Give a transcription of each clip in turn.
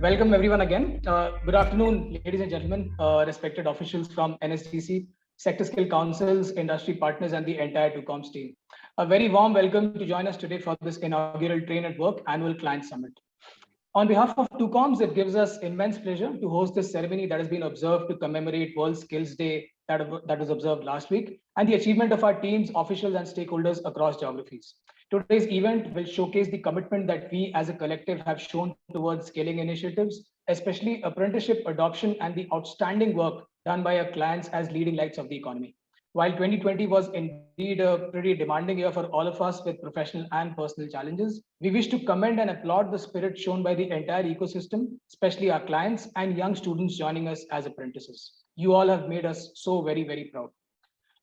Welcome everyone again. Good afternoon, ladies and gentlemen, respected officials from NSDC, Sector Skill Councils, industry partners, and the entire 2Comms team. A very warm welcome to join us today for this inaugural Train at Work Annual Client Summit. On behalf of 2Comms, it gives us immense pleasure to host this ceremony that has been observed to commemorate World Skills Day that was observed last week, and the achievement of our teams, officials, and stakeholders across geographies. Today's event will showcase the commitment that we as a collective have shown towards scaling initiatives, especially apprenticeship adoption and the outstanding work done by our clients as leading lights of the economy. While 2020 was indeed a pretty demanding year for all of us with professional and personal challenges, we wish to commend and applaud the spirit shown by the entire ecosystem, especially our clients and young students joining us as apprentices. You all have made us so very, very proud.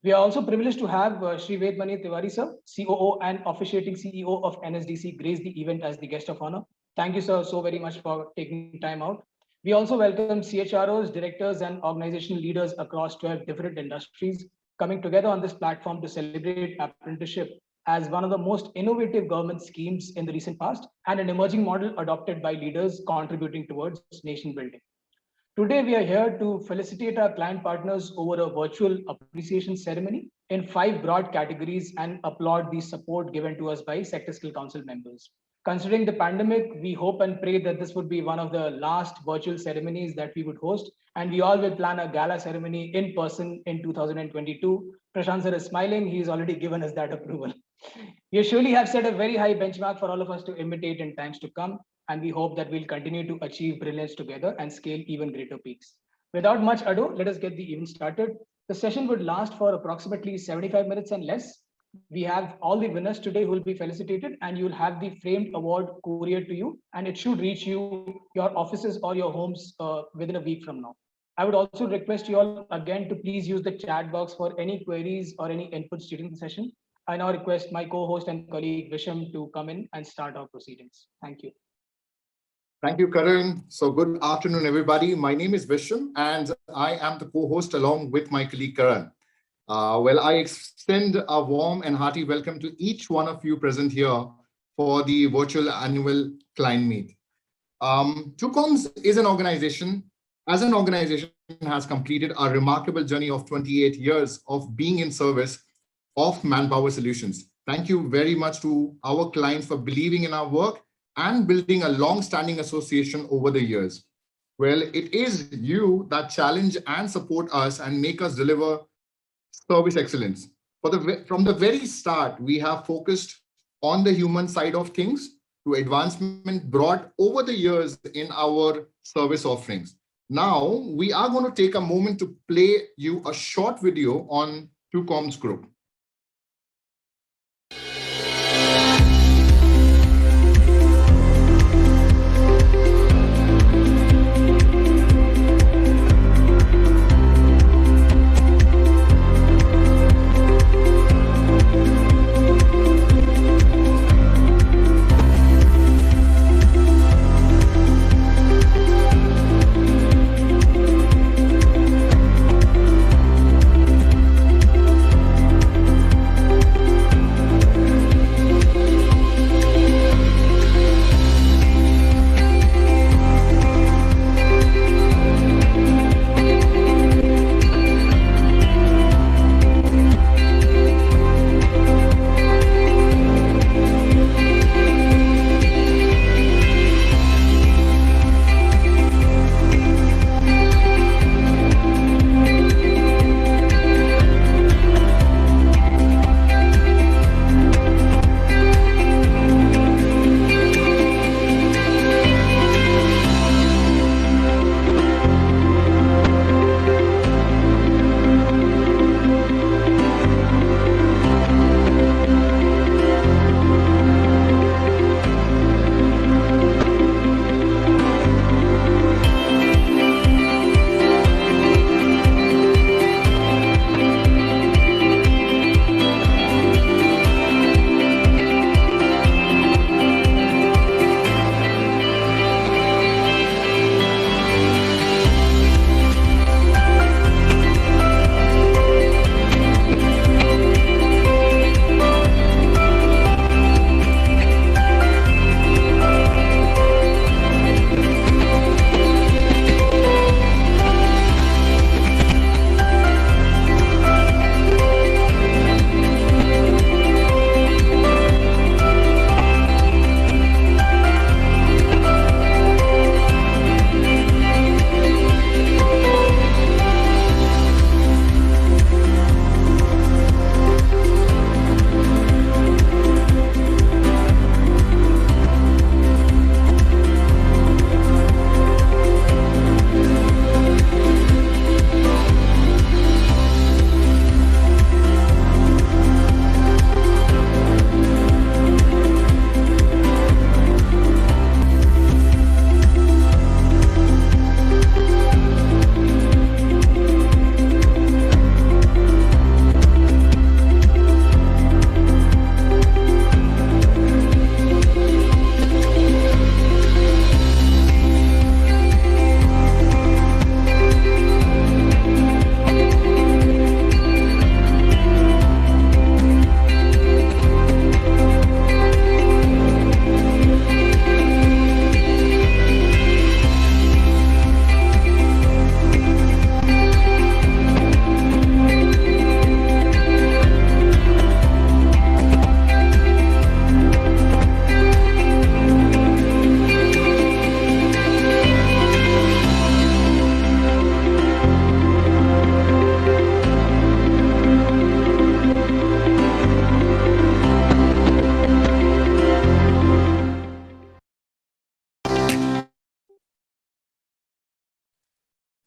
We are also privileged to have Shri Vedmani Tiwari sir, COO and officiating CEO of NSDC, grace the event as the guest of honor. Thank you, sir, so very much for taking time out. We also welcome CHROs, directors, and organizational leaders across 12 different industries coming together on this platform to celebrate apprenticeship as one of the most innovative government schemes in the recent past and an emerging model adopted by leaders contributing towards nation building. Today, we are here to felicitate our client partners over a virtual appreciation ceremony in 5 broad categories and applaud the support given to us by Sector Skill Council members. Considering the pandemic, we hope and pray that this would be one of the last virtual ceremonies that we would host, and we all will plan a gala ceremony in person in 2022. Prashant sir is smiling, he's already given us that approval. You surely have set a very high benchmark for all of us to imitate in times to come, and we hope that we'll continue to achieve brilliance together and scale even greater peaks. Without much ado, let us get the event started. The session would last for approximately 75 minutes and less. We have all the winners today who will be felicitated, and you will have the framed award couriered to you, and it should reach you, your offices or your homes within a week from now. I would also request you all again to please use the chat box for any queries or any inputs during the session. I now request my co-host and colleague Visham to come in and start our proceedings. Thank you. Thank you, Karan. So good afternoon, everybody. My name is Visham, and I am the co-host along with my colleague Karan. I extend a warm and hearty welcome to each one of you present here for the virtual annual client meet. 2Comms is an organization, has completed a remarkable journey of 28 years of being in service of manpower solutions. Thank you very much to our clients for believing in our work and building a long-standing association over the years. Well, it is you that challenge and support us and make us deliver service excellence. From the very start, we have focused on the human side of things to advancement brought over the years in our service offerings. Now, we are going to take a moment to play you a short video on 2Comms Group.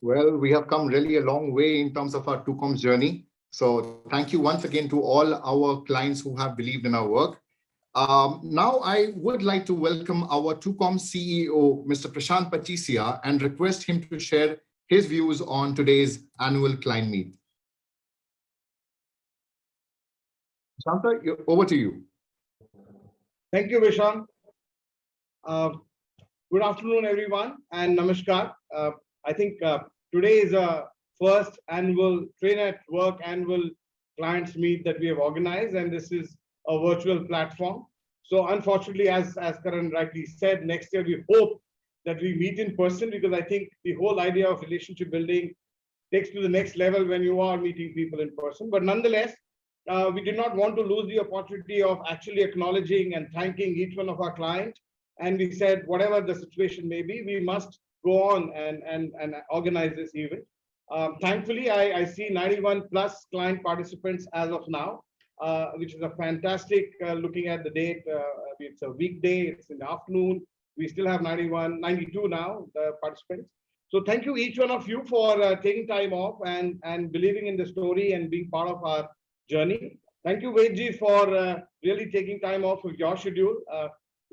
Well, we have come really a long way in terms of our 2Com's journey. So thank you once again to all our clients who have believed in our work. Now, I would like to welcome our 2Com CEO, Mr. Prashant Pachisia, and request him to share his views on today's annual client meet. Shanta, over to you. Thank you, Visham. Good afternoon, everyone, and namaskar. I think today is a first annual Train at Work annual clients meet that we have organized, and this is a virtual platform. So unfortunately, as Karan rightly said, next year we hope that we meet in person, because I think the whole idea of relationship building takes to the next level when you are meeting people in person. But nonetheless, we did not want to lose the opportunity of actually acknowledging and thanking each one of our clients. And we said, whatever the situation may be, we must go on and organize this event. Thankfully, I see 91 plus client participants as of now, which is a fantastic, looking at the date. It's a weekday, it's in the afternoon. We still have 92 now, the participants. So thank you, each one of you, for taking time off and believing in the story and being part of our journey. Thank you, Vedji, for really taking time off of your schedule.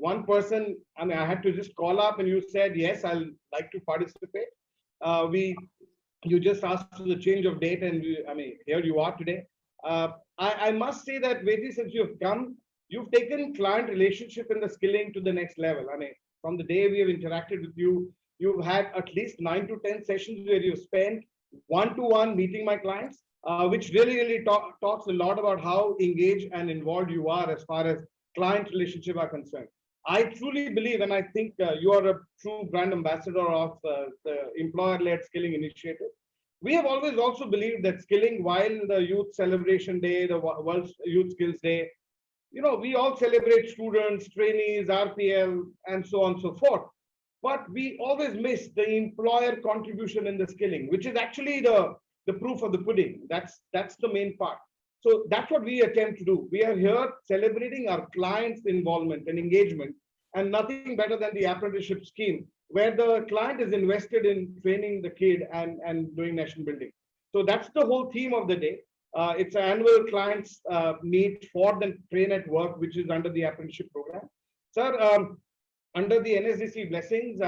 One person, I mean, I had to just call up and you said, yes, I'll like to participate. You just asked for the change of date, and here you are today. I must say that, Vedji, since you've come, you've taken client relationship and the skilling to the next level. I mean, from the day we have interacted with you, you've had at least 9 to 10 sessions where you've spent one-to-one meeting my clients, which really talks a lot about how engaged and involved you are as far as client relationship are concerned. I truly believe, and I think you are a true brand ambassador of the employer-led skilling initiative. We have always also believed that skilling, while the Youth Celebration Day, the World Youth Skills Day, we all celebrate students, trainees, RPL, and so on and so forth. But we always miss the employer contribution in the skilling, which is actually the proof of the pudding. That's the main part. So that's what we attempt to do. We are here celebrating our clients' involvement and engagement, and nothing better than the apprenticeship scheme, where the client is invested in training the kid and doing nation building. So that's the whole theme of the day. It's an annual clients meet for the Train at Work, which is under the apprenticeship program. Sir, under the NSDC blessings,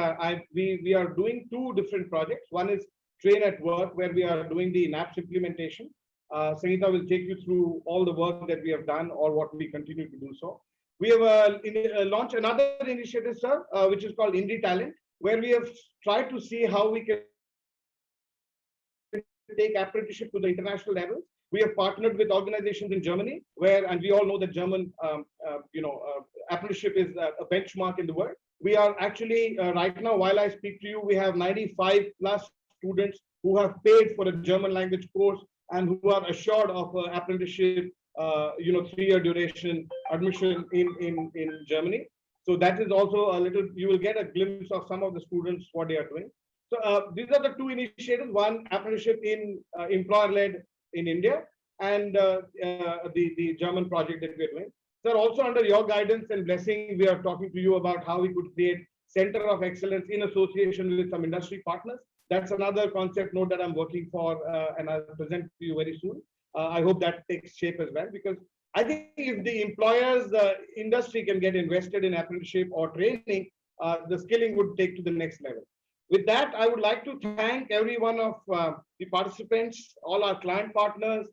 we are doing 2 different projects. One is Train at Work, where we are doing the NAPS implementation. Sangeeta will take you through all the work that we have done or what we continue to do so. We have launched another initiative, sir, which is called Indie Talent, where we have tried to see how we can take apprenticeship to the international level. We have partnered with organizations in Germany, and we all know that German, apprenticeship is a benchmark in the world. We are actually, right now, while I speak to you, we have 95 plus students who have paid for a German language course and who are assured of apprenticeship, 3-year duration admission in Germany. So that is also a little, you will get a glimpse of some of the students, what they are doing. So these are the 2 initiatives, one apprenticeship in employer-led in India, and the German project that we are doing. Sir, also under your guidance and blessing, we are talking to you about how we could create Center of Excellence in association with some industry partners. That's another concept note that I'm working for, and I'll present to you very soon. I hope that takes shape as well, because I think if the employers, the industry can get invested in apprenticeship or training, the skilling would take to the next level. With that, I would like to thank every one of the participants, all our client partners,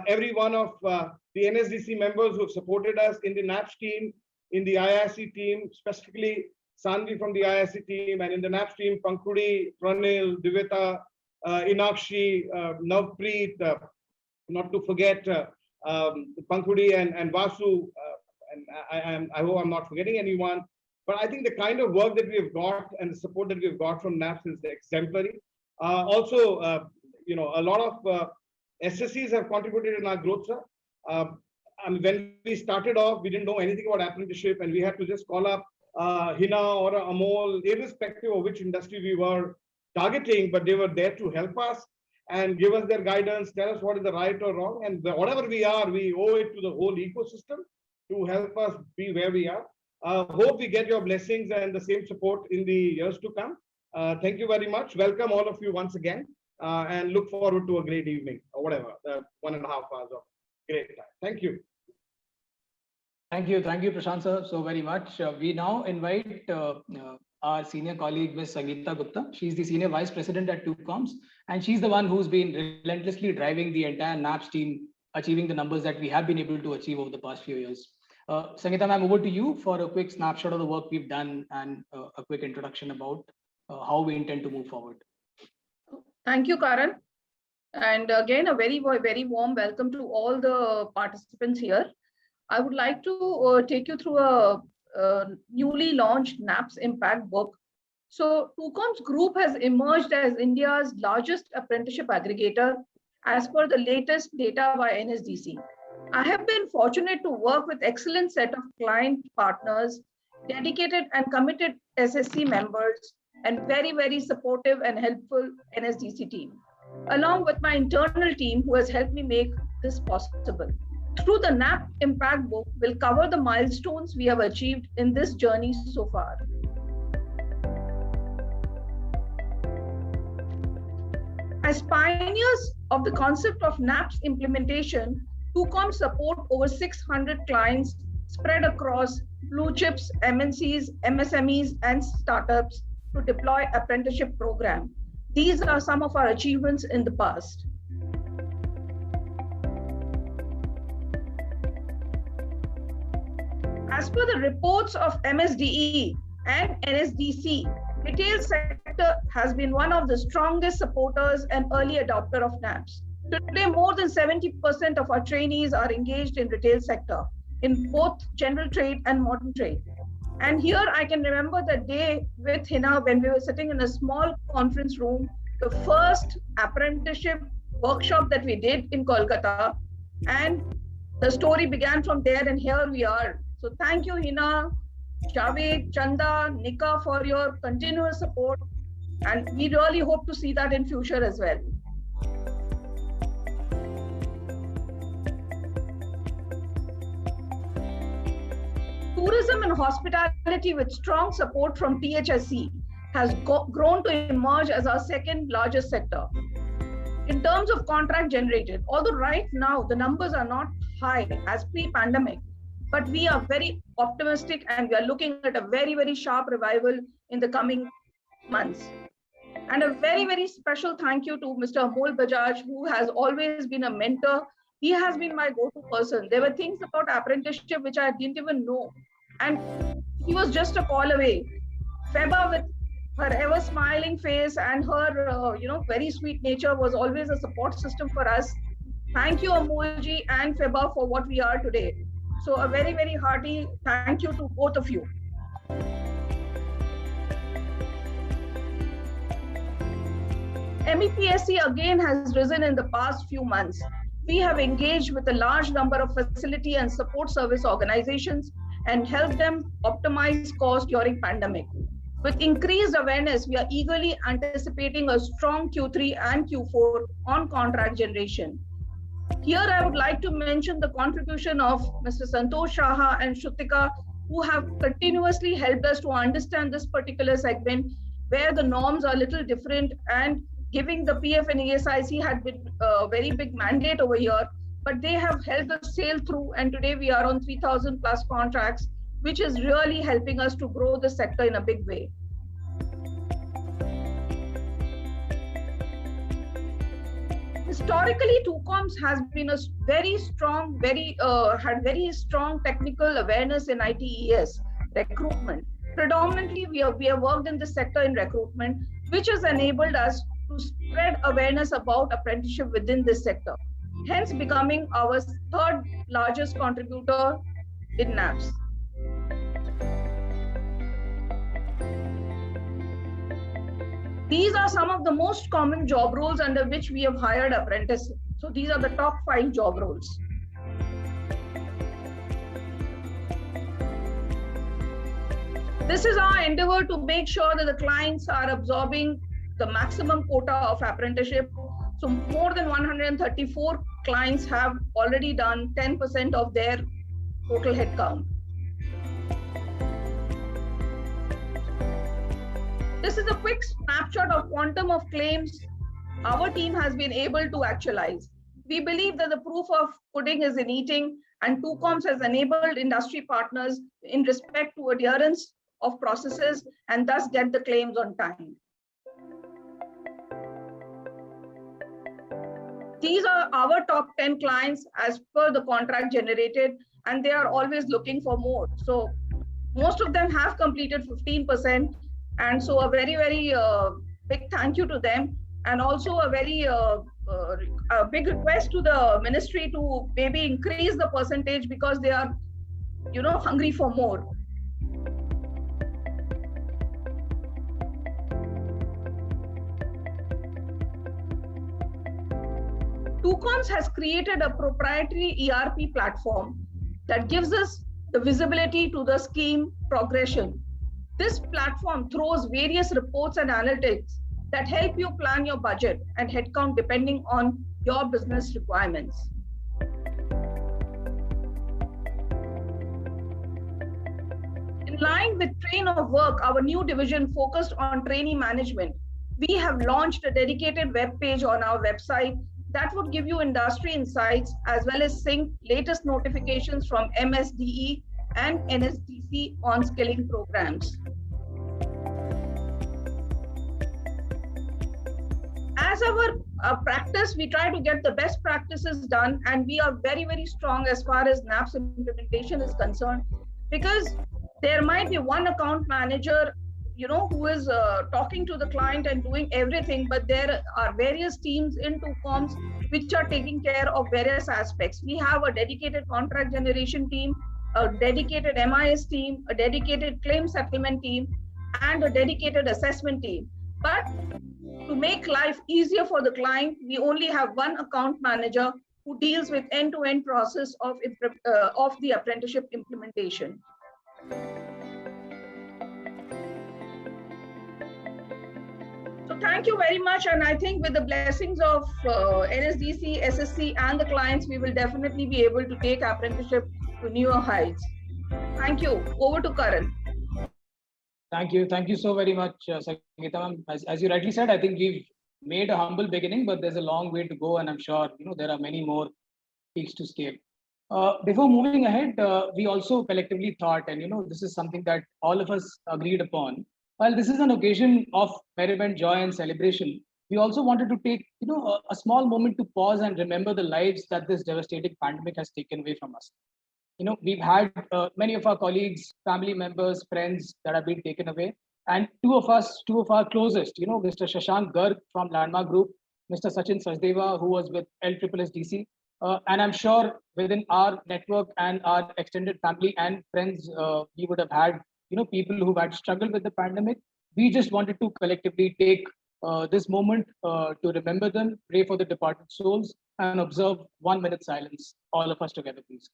every one of the NSDC members who have supported us in the NAPS team, in the IIC team, specifically Sanvi from the IIC team, and in the NAPS team, Pankudi, Pranil, Divita, Inakshi, Navpreet, not to forget Pankudi and Vasu, and I hope I'm not forgetting anyone. But I think the kind of work that we have got and the support that we've got from NAPS is exemplary. Also, a lot of SSCs have contributed in our growth, sir. When we started off, we didn't know anything about apprenticeship, and we had to just call up Hina or Amol, irrespective of which industry we were targeting, but they were there to help us and give us their guidance, tell us what is the right or wrong. And whatever we are, we owe it to the whole ecosystem to help us be where we are. Hope we get your blessings and the same support in the years to come. Thank you very much. Welcome all of you once again, and look forward to a great evening or whatever, 1.5 hours of great time. Thank you. Thank you, Prashant sir, so very much. We now invite our senior colleague, Ms. Sangeeta Gupta. She's the Senior Vice President at TUCOMS, and she's the one who's been relentlessly driving the entire NAPS team, achieving the numbers that we have been able to achieve over the past few years. Sangeeta ma'am, over to you for a quick snapshot of the work we've done and a quick introduction about how we intend to move forward. Thank you, Karan. And again, a very warm welcome to all the participants here. I would like to take you through a newly launched NAPS Impact book. So TUCOMS Group has emerged as India's largest apprenticeship aggregator as per the latest data by NSDC. I have been fortunate to work with excellent set of client partners, dedicated and committed SSC members, and very supportive and helpful NSDC team, along with my internal team who has helped me make this possible. Through the NAP Impact book, we'll cover the milestones we have achieved in this journey so far. As pioneers of the concept of NAPS implementation, TUCOMS support over 600 clients spread across blue chips, MNCs, MSMEs, and startups to deploy apprenticeship program. These are some of our achievements in the past. As per the reports of MSDE and NSDC, retail sector has been one of the strongest supporters and early adopter of NAPS. Today, more than 70% of our trainees are engaged in retail sector, in both general trade and modern trade. And here I can remember the day with Hina when we were sitting in a small conference room, the first apprenticeship workshop that we did in Kolkata. And the story began from there, and here we are. So thank you, Hina, Javed, Chanda, Nika, for your continuous support. And we really hope to see that in future as well. Tourism and hospitality with strong support from THSC has grown to emerge as our second largest sector. In terms of contract generated, although right now the numbers are not high as pre-pandemic, but we are very optimistic and we are looking at a very sharp revival in the coming months. And a very special thank you to Mr. Amol Bajaj, who has always been a mentor. He has been my go-to person. There were things about apprenticeship which I didn't even know. And he was just a call away. Feba, with her ever smiling face and her very sweet nature, was always a support system for us. Thank you, Amolji and Feba, for what we are today. So a very hearty thank you to both of you. MEPSC again has risen in the past few months. We have engaged with a large number of facility and support service organizations and helped them optimize costs during pandemic. With increased awareness, we are eagerly anticipating a strong Q3 and Q4 on contract generation. Here, I would like to mention the contribution of Mr. Santosh Shaha and Shrutika, who have continuously helped us to understand this particular segment where the norms are a little different, and giving the PF and ESIC had been a very big mandate over here, but they have helped us sail through, and today we are on 3,000 plus contracts, which is really helping us to grow the sector in a big way. Historically, TUCOMS has been a very strong, had very strong technical awareness in ITES recruitment. Predominantly, we have worked in this sector in recruitment, which has enabled us to spread awareness about apprenticeship within this sector, hence becoming our third largest contributor in NAPS. These are some of the most common job roles under which we have hired apprentices. So these are the top 5 job roles. This is our endeavor to make sure that the clients are absorbing the maximum quota of apprenticeship. So more than 134 clients have already done 10% of their total headcount. This is a quick snapshot of quantum of claims our team has been able to actualize. We believe that the proof of pudding is in eating, and TUCOMS has enabled industry partners in respect to adherence of processes and thus get the claims on time. These are our top 10 clients as per the contract generated, and they are always looking for more. So most of them have completed 15%. And so a very, very big thank you to them. And also a very a big request to the ministry to maybe increase the percentage because they are, hungry for more. TUCOMS has created a proprietary ERP platform that gives us the visibility to the scheme progression. This platform throws various reports and analytics that help you plan your budget and headcount depending on your business requirements. In line with Train of Work, our new division focused on trainee management, we have launched a dedicated web page on our website that would give you industry insights as well as sync latest notifications from MSDE and NSDC on skilling programs. As our practice, we try to get the best practices done, and we are very, very strong as far as NAPS implementation is concerned, because there might be one account manager who is talking to the client and doing everything, but there are various teams in TUCOMS which are taking care of various aspects. We have a dedicated contract generation team, a dedicated MIS team, a dedicated claim settlement team, and a dedicated assessment team. But to make life easier for the client, we only have one account manager who deals with end-to-end process of the apprenticeship implementation. So thank you very much. And I think with the blessings of NSDC, SSC, and the clients, we will definitely be able to take apprenticeship to newer heights. Thank you. Over to Karan. Thank you. Thank you so very much, Sangeeta. As you rightly said, I think we've made a humble beginning, but there's a long way to go. And I'm sure, there are many more peaks to scale. Before moving ahead, we also collectively thought, and this is something that all of us agreed upon. While this is an occasion of merriment, joy, and celebration, we also wanted to take, a small moment to pause and remember the lives that this devastating pandemic has taken away from us. We've had many of our colleagues, family members, friends that have been taken away. And two of our closest, Mr. Shashank Garg from Landmark Group, Mr. Sachin Sachdeva, who was with LSSDC. And I'm sure within our network and our extended family and friends, we would have had, people who had struggled with the pandemic. We just wanted to collectively take this moment to remember them, pray for the departed souls, and observe 1 minute silence, all of us together, please.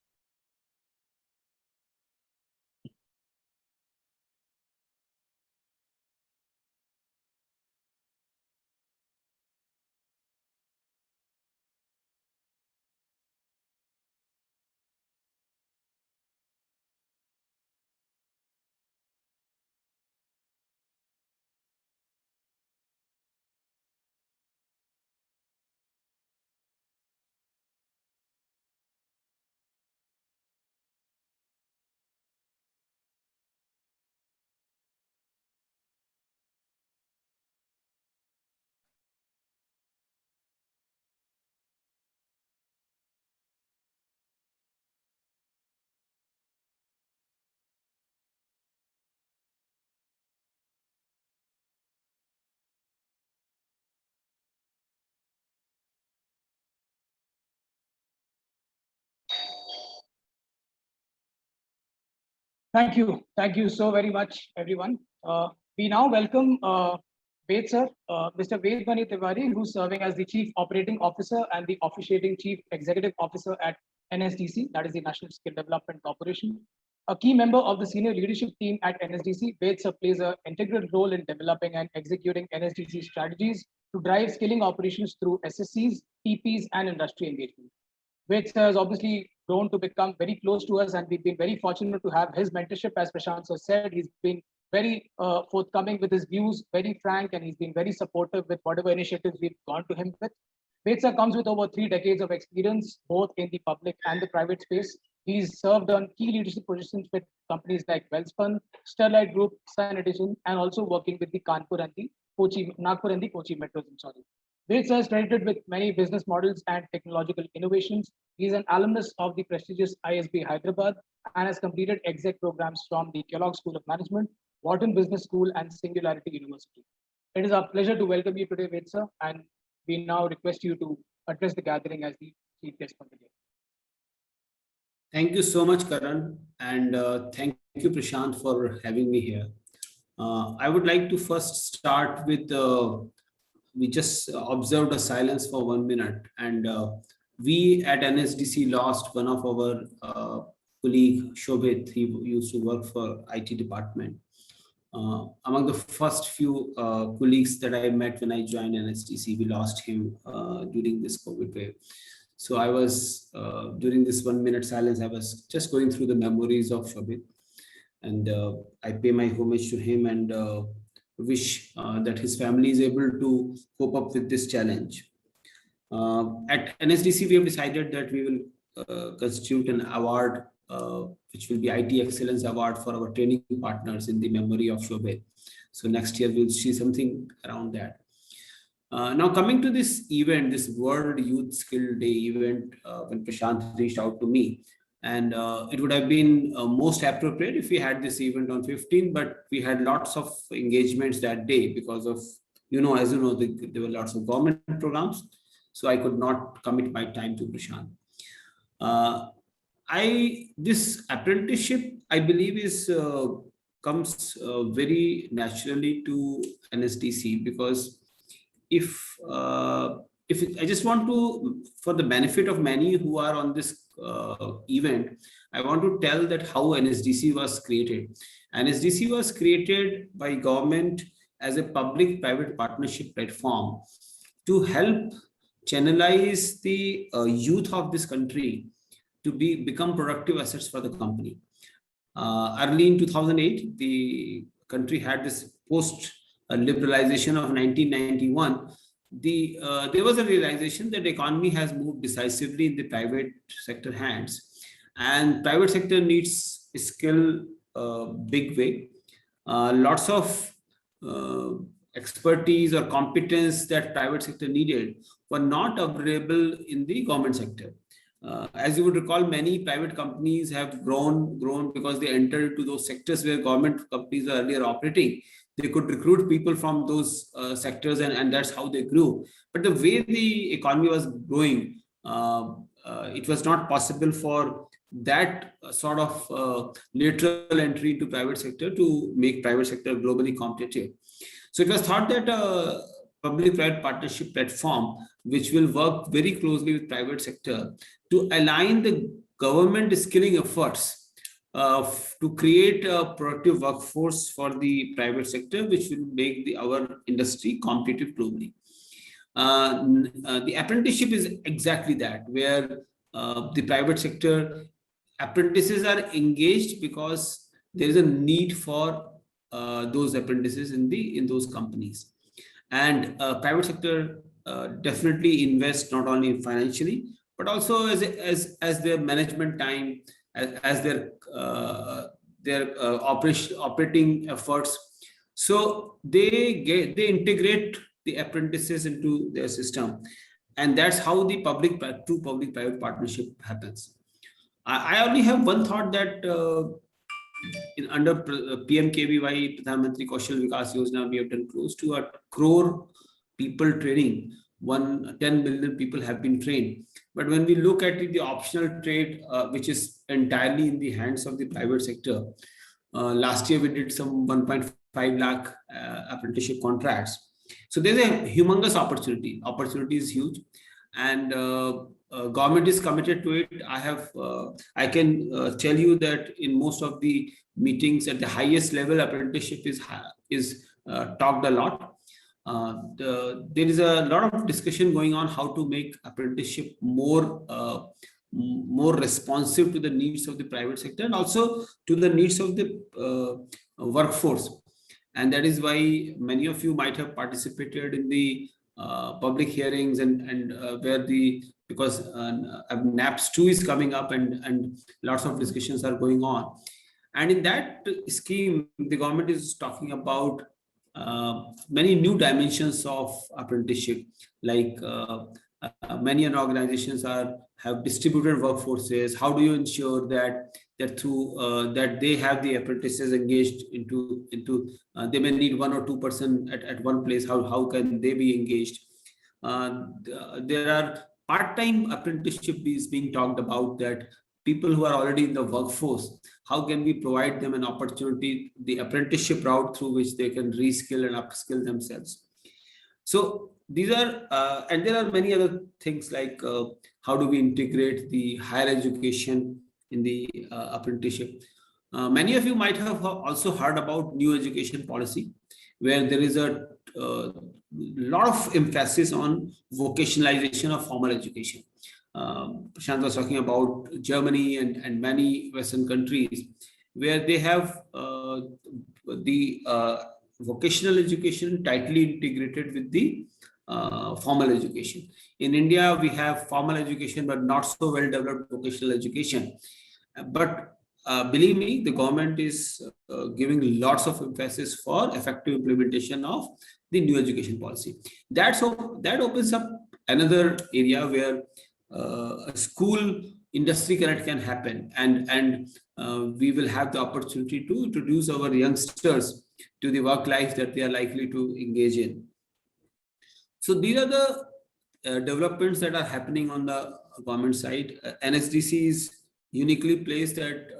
Thank you. Thank you so very much, everyone. We now welcome Ved sir, Mr. Ved Bani Tiwari, who's serving as the Chief Operating Officer and the Officiating Chief Executive Officer at NSDC, that is the National Skill Development Corporation. A key member of the senior leadership team at NSDC, Ved sir plays an integral role in developing and executing NSDC strategies to drive skilling operations through SSCs, TPs, and industry engagement. Ved sir has obviously grown to become very close to us, and we've been very fortunate to have his mentorship. As Prashant sir said, he's been very forthcoming with his views, very frank, and he's been very supportive with whatever initiatives we've gone to him with. Ved sir comes with over 3 decades of experience, both in the public and the private space. He's served on key leadership positions with companies like Welspun, Sterlite Group, Sun Edition, and also working with the Kanpur and the Nagpur and the Kochi metros. Ved sir is credited with many business models and technological innovations. He is an alumnus of the prestigious ISB Hyderabad and has completed exec programs from the Kellogg School of Management, Wharton Business School, and Singularity University. It is our pleasure to welcome you today, Ved sir, and we now request you to address the gathering as the chief guest for the day. Thank you so much, Karan, and thank you, Prashant, for having me here. I would like to first start with, we just observed a silence for 1 minute, and we at NSDC lost one of our colleague, Shobhit. He used to work for IT department. Among the first few colleagues that I met when I joined NSDC, we lost him during this COVID wave. So I was, during this 1 minute silence, I was just going through the memories of Shobhit, and I pay my homage to him and wish that his family is able to cope up with this challenge. At NSDC, we have decided that we will constitute an award, which will be IT Excellence Award for our training partners in the memory of Shobhit. So next year we'll see something around that. Now coming to this event, this World Youth Skill Day event, when Prashant reached out to me, and it would have been most appropriate if we had this event on 15, but we had lots of engagements that day because of, as you know, there were lots of government programs, so I could not commit my time to Prashant. This apprenticeship, I believe, comes very naturally to NSDC, because if I just want to, for the benefit of many who are on this event, I want to tell that how NSDC was created. NSDC was created by government as a public-private partnership platform to help channelize the youth of this country to become productive assets for the company. Early in 2008, the country had this post-liberalization of 1991. There was a realization that the economy has moved decisively in the private sector hands, and private sector needs skill big way. Lots of expertise or competence that private sector needed were not available in the government sector. As you would recall, many private companies have grown because they entered into those sectors where government companies were earlier operating. They could recruit people from those sectors, and that's how they grew. But the way the economy was growing, it was not possible for that sort of lateral entry into private sector to make private sector globally competitive. So it was thought that a public-private partnership platform, which will work very closely with private sector to align the government skilling efforts to create a productive workforce for the private sector, which will make our industry competitive globally. The apprenticeship is exactly that, where the private sector apprentices are engaged because there is a need for those apprentices in those companies. And private sector definitely invest not only financially, but also as their management time, as their operating efforts. So they integrate the apprentices into their system, and that's how the true public-private partnership happens. I only have one thought that under PMKVY, Pradhan Mantri Kaushal Vikas Yojana, we have done close to 1 crore people training. 10 million people have been trained. But when we look at the optional trade, which is entirely in the hands of the private sector, last year we did some 1.5 lakh apprenticeship contracts. So there's a humongous opportunity. Opportunity is huge, and government is committed to it. I can tell you that in most of the meetings at the highest level, apprenticeship is talked a lot. There is a lot of discussion going on how to make apprenticeship more responsive to the needs of the private sector and also to the needs of the workforce. And that is why many of you might have participated in the public hearings and where because NAPS 2 is coming up and lots of discussions are going on. And in that scheme, the government is talking about many new dimensions of apprenticeship, like many organizations have distributed workforces. How do you ensure that through that they have the apprentices engaged into they may need 1 or 2 person at one place. How can they be engaged? There are part-time apprenticeship is being talked about, that people who are already in the workforce, how can we provide them an opportunity, the apprenticeship route through which they can reskill and upskill themselves. So these are, and there are many other things like how do we integrate the higher education in the apprenticeship. Many of you might have also heard about new education policy, where there is a lot of emphasis on vocationalization of formal education. Prashant was talking about Germany and many Western countries, where they have the vocational education tightly integrated with the formal education. In India, we have formal education, but not so well developed vocational education. But believe me, the government is giving lots of emphasis for effective implementation of the new education policy. That opens up another area where a school industry connect can happen, and we will have the opportunity to introduce our youngsters to the work life that they are likely to engage in. So these are the developments that are happening on the government side. NSDC is uniquely placed at,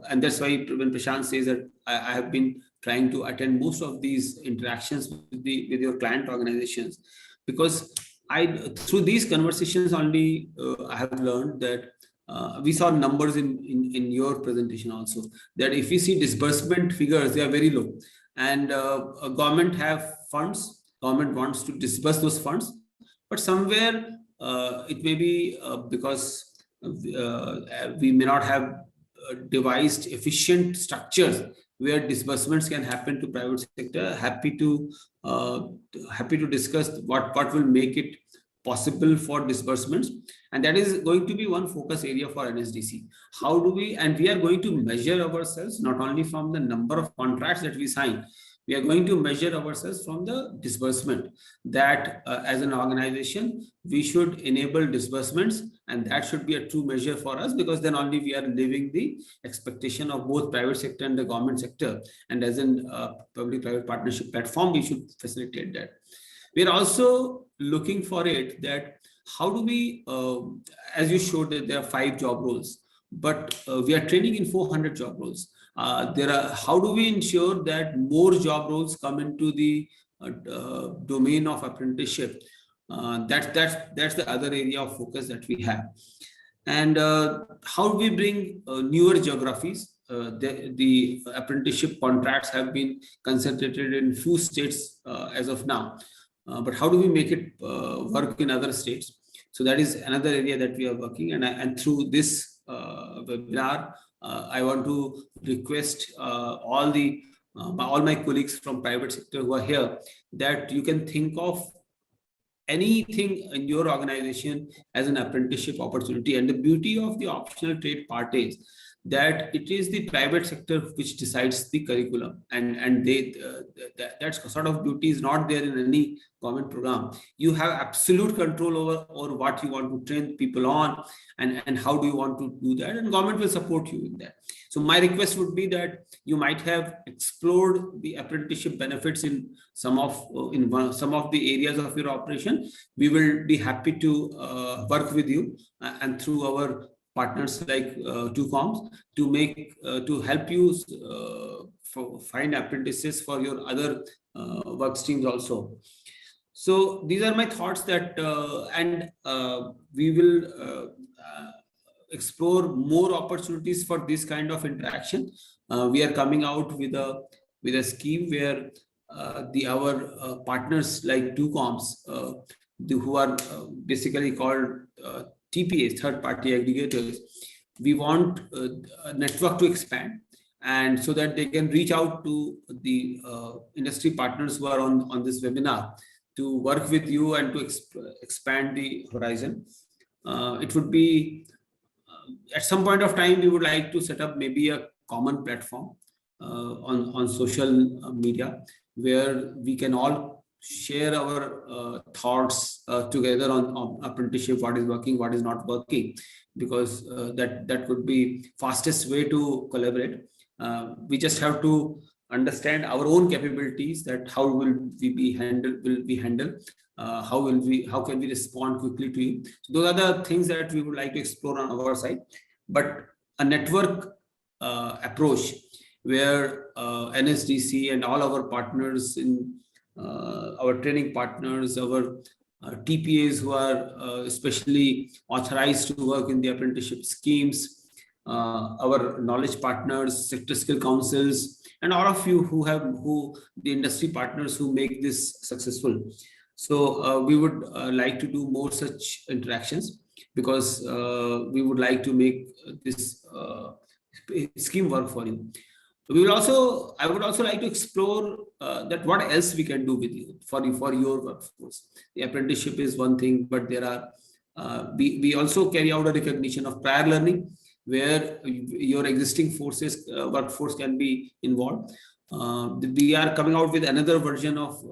and that's why when Prashant says that I have been trying to attend most of these interactions with your client organizations, because through these conversations only I have learned that we saw numbers in your presentation also, that if we see disbursement figures, they are very low, and government have funds, government wants to disburse those funds, but somewhere it may be because we may not have devised efficient structures where disbursements can happen to private sector. Happy to discuss what will make it possible for disbursements, and that is going to be one focus area for NSDC. How do we, and we are going to measure ourselves not only from the number of contracts that we sign, we are going to measure ourselves from the disbursement, that as an organization, we should enable disbursements, and that should be a true measure for us, because then only we are living the expectation of both private sector and the government sector. And as in public-private partnership platform, we should facilitate that. We are also looking for it that how do we, as you showed that there are 5 job roles, but we are training in 400 job roles. How do we ensure that more job roles come into the domain of apprenticeship? That's the other area of focus that we have. And how do we bring newer geographies? The apprenticeship contracts have been concentrated in few states as of now, but how do we make it work in other states? So that is another area that we are working, and through this webinar, I want to request all my colleagues from private sector who are here, that you can think of anything in your organization as an apprenticeship opportunity. And the beauty of the optional trade part is that it is the private sector which decides the curriculum, and that sort of beauty is not there in any government program. You have absolute control over what you want to train people on, and how do you want to do that, and government will support you in that. So my request would be that you might have explored the apprenticeship benefits in some of the areas of your operation. We will be happy to work with you and through our partners like 2Coms to help you find apprentices for your other work streams also. So these are my thoughts, that we will explore more opportunities for this kind of interaction. We are coming out with a scheme where our partners like 2Coms, who are basically called TPAs, third-party aggregators, we want a network to expand, and so that they can reach out to the industry partners who are on this webinar to work with you and to expand the horizon. It would be at some point of time we would like to set up maybe a common platform on social media where we can all share our thoughts together on apprenticeship, what is working, what is not working, because that could be fastest way to collaborate. We just have to understand our own capabilities, that how will we handle, how can we respond quickly to you. So those are the things that we would like to explore on our side. But a network approach where NSDC and all our partners in our training partners, our TPAs who are especially authorized to work in the apprenticeship schemes, our knowledge partners, sector skill councils, and all of you who the industry partners who make this successful. So we would like to do more such interactions, because we would like to make this scheme work for you. I would also like to explore that what else we can do with you for your workforce. The apprenticeship is one thing, but there are we also carry out a recognition of prior learning, where your existing workforce can be involved. We are coming out with another version of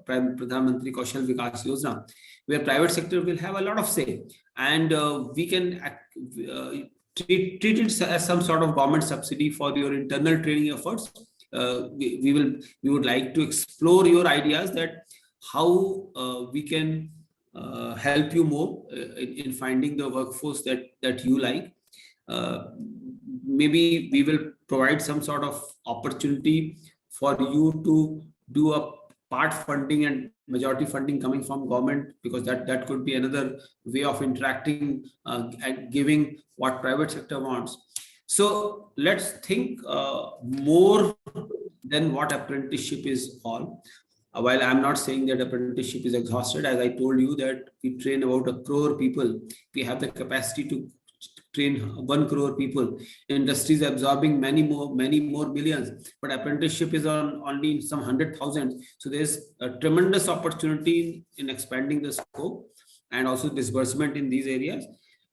Pradhan Mantri Kaushal Vikas Yojana, where private sector will have a lot of say, and we can treat it as some sort of government subsidy for your internal training efforts. We would like to explore your ideas, that how we can help you more in finding the workforce that you like. Maybe we will provide some sort of opportunity for you to do a part funding and majority funding coming from government, because that could be another way of interacting and giving what private sector wants. So let's think more than what apprenticeship is all. While I'm not saying that apprenticeship is exhausted, as I told you that we train about 1 crore people, we have the capacity to train 1 crore people. Industry is absorbing many more millions, but apprenticeship is on only some 100,000. So there's a tremendous opportunity in expanding the scope and also disbursement in these areas.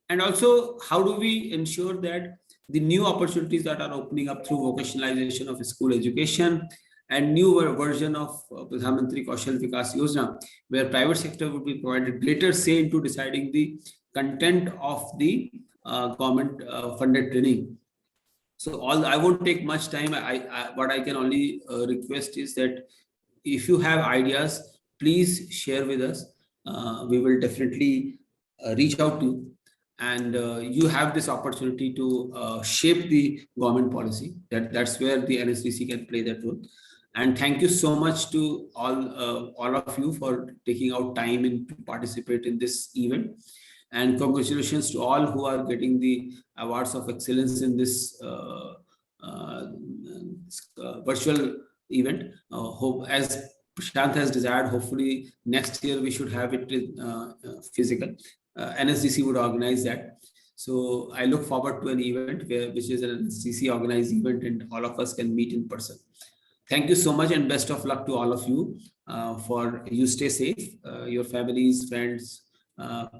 And also, how do we ensure that the new opportunities that are opening up through vocationalization of school education and new version of Pradhan Mantri Kaushal Vikas Yojana, where private sector would be provided greater say into deciding the content of the government funded training. So I won't take much time. What I can only request is that if you have ideas, please share with us. We will definitely reach out to you, and you have this opportunity to shape the government policy. That's where the NSDC can play that role. And thank you so much to all of you for taking out time and to participate in this event. And congratulations to all who are getting the awards of excellence in this virtual event. Hope, as Prashant has desired, hopefully next year we should have it physical. NSDC would organize that. So I look forward to an event which is an NSDC organized event, and all of us can meet in person. Thank you so much, and best of luck to all of you. You stay safe, your families, friends,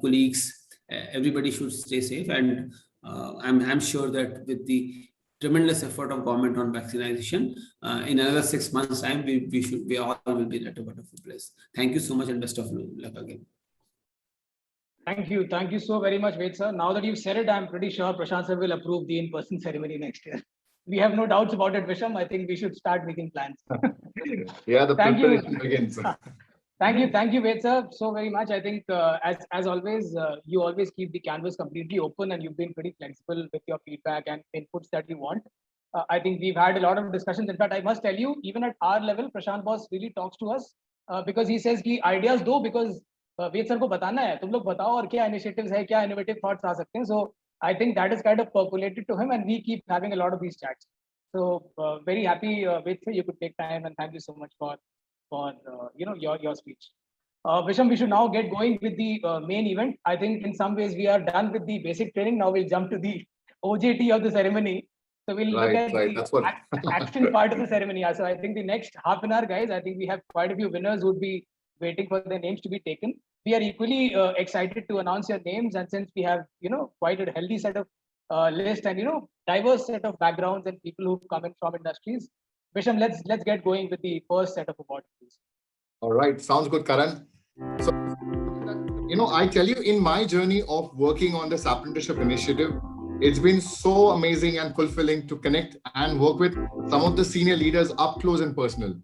colleagues. Everybody should stay safe, and I'm sure that with the tremendous effort of government on vaccination, in another 6 months' time, we all will be at a wonderful place. Thank you so much, and best of luck again. Thank you so very much, Ved sir. Now that you've said it, I'm pretty sure Prashant sir will approve the in-person ceremony next year. We have no doubts about it, Visham. I think we should start making plans. Yeah, the preparation begins. Thank you, Ved sir, so very much. I think as always, you always keep the canvas completely open, and you've been pretty flexible with your feedback and inputs that you want. I think we've had a lot of discussions. In fact, I must tell you, even at our level, Prashant boss really talks to us because he says कि ideas दो, because Ved sir को बताना है, तुम लोग बताओ और क्या initiatives है, क्या innovative thoughts आ सकते हैं. So I think that is kind of percolated to him, and we keep having a lot of these chats. So very happy, Ved sir, you could take time, and thank you so much for your speech. Visham, we should now get going with the main event. I think in some ways we are done with the basic training. Now we'll jump to the OJT of the ceremony. So we'll look at Right. the That's what. action part of the ceremony. So I think the next half an hour, guys, I think we have quite a few winners who would be waiting for their names to be taken. We are equally excited to announce your names, and since we have, quite a healthy set of list and diverse set of backgrounds and people who've come in from industries, Visham, let's get going with the first set of awards, please. All right, sounds good, Karan. So, I tell you, in my journey of working on this apprenticeship initiative, it's been so amazing and fulfilling to connect and work with some of the senior leaders up close and personal.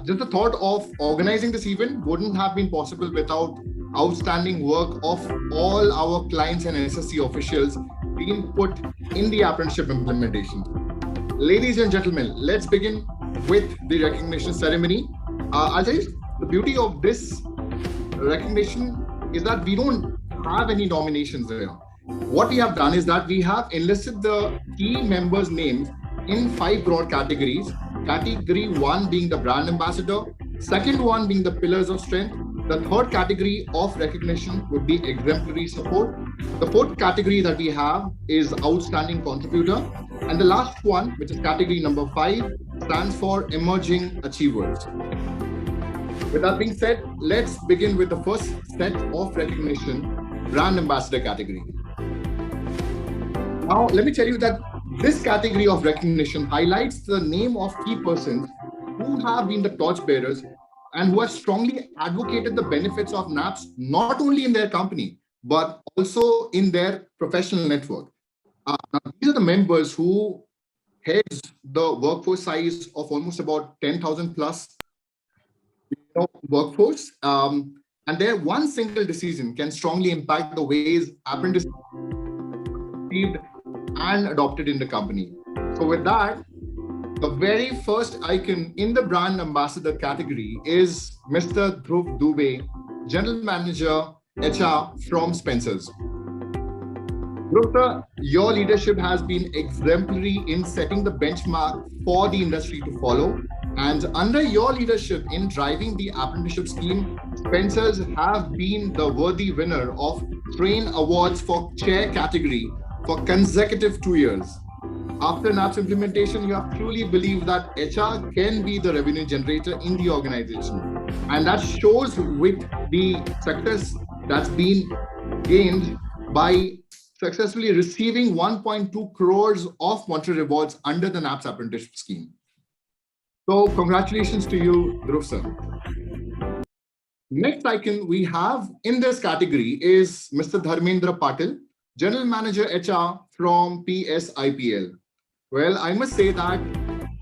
Just the thought of organizing this event wouldn't have been possible without outstanding work of all our clients and SSC officials being put in the apprenticeship implementation. Ladies and gentlemen, let's begin with the recognition ceremony. I'll tell you, the beauty of this recognition is that we don't have any nominations there. What we have done is that we have enlisted the key members' names in 5 broad categories. Category 1 being the brand ambassador, second one being the pillars of strength, the third category of recognition would be exemplary support, the fourth category that we have is outstanding contributor, and the last one, which is category number 5, stands for emerging achievers. With that being said, let's begin with the first set of recognition, brand ambassador category. Now, let me tell you that this category of recognition highlights the name of key persons who have been the torchbearers and who have strongly advocated the benefits of NAPS, not only in their company, but also in their professional network. Now, these are the members who heads the workforce size of almost about 10,000 plus workforce. And their one single decision can strongly impact the ways apprentices received and adopted in the company. So with that, the very first icon in the brand ambassador category is Mr. Dhruv Dubey, General Manager HR from Spencer's. Dhruv sir, your leadership has been exemplary in setting the benchmark for the industry to follow. And under your leadership in driving the apprenticeship scheme, Spencer's have been the worthy winner of Train Awards for Chair category for consecutive 2 years. After NAPS implementation, you have truly believed that HR can be the revenue generator in the organization. And that shows with the success that's been gained by successfully receiving 1.2 crores of monetary rewards under the NAPS apprenticeship scheme. So congratulations to you, Dhruv sir. Next icon we have in this category is Mr. Dharmendra Patil, General Manager HR from PSIPL. Well, I must say that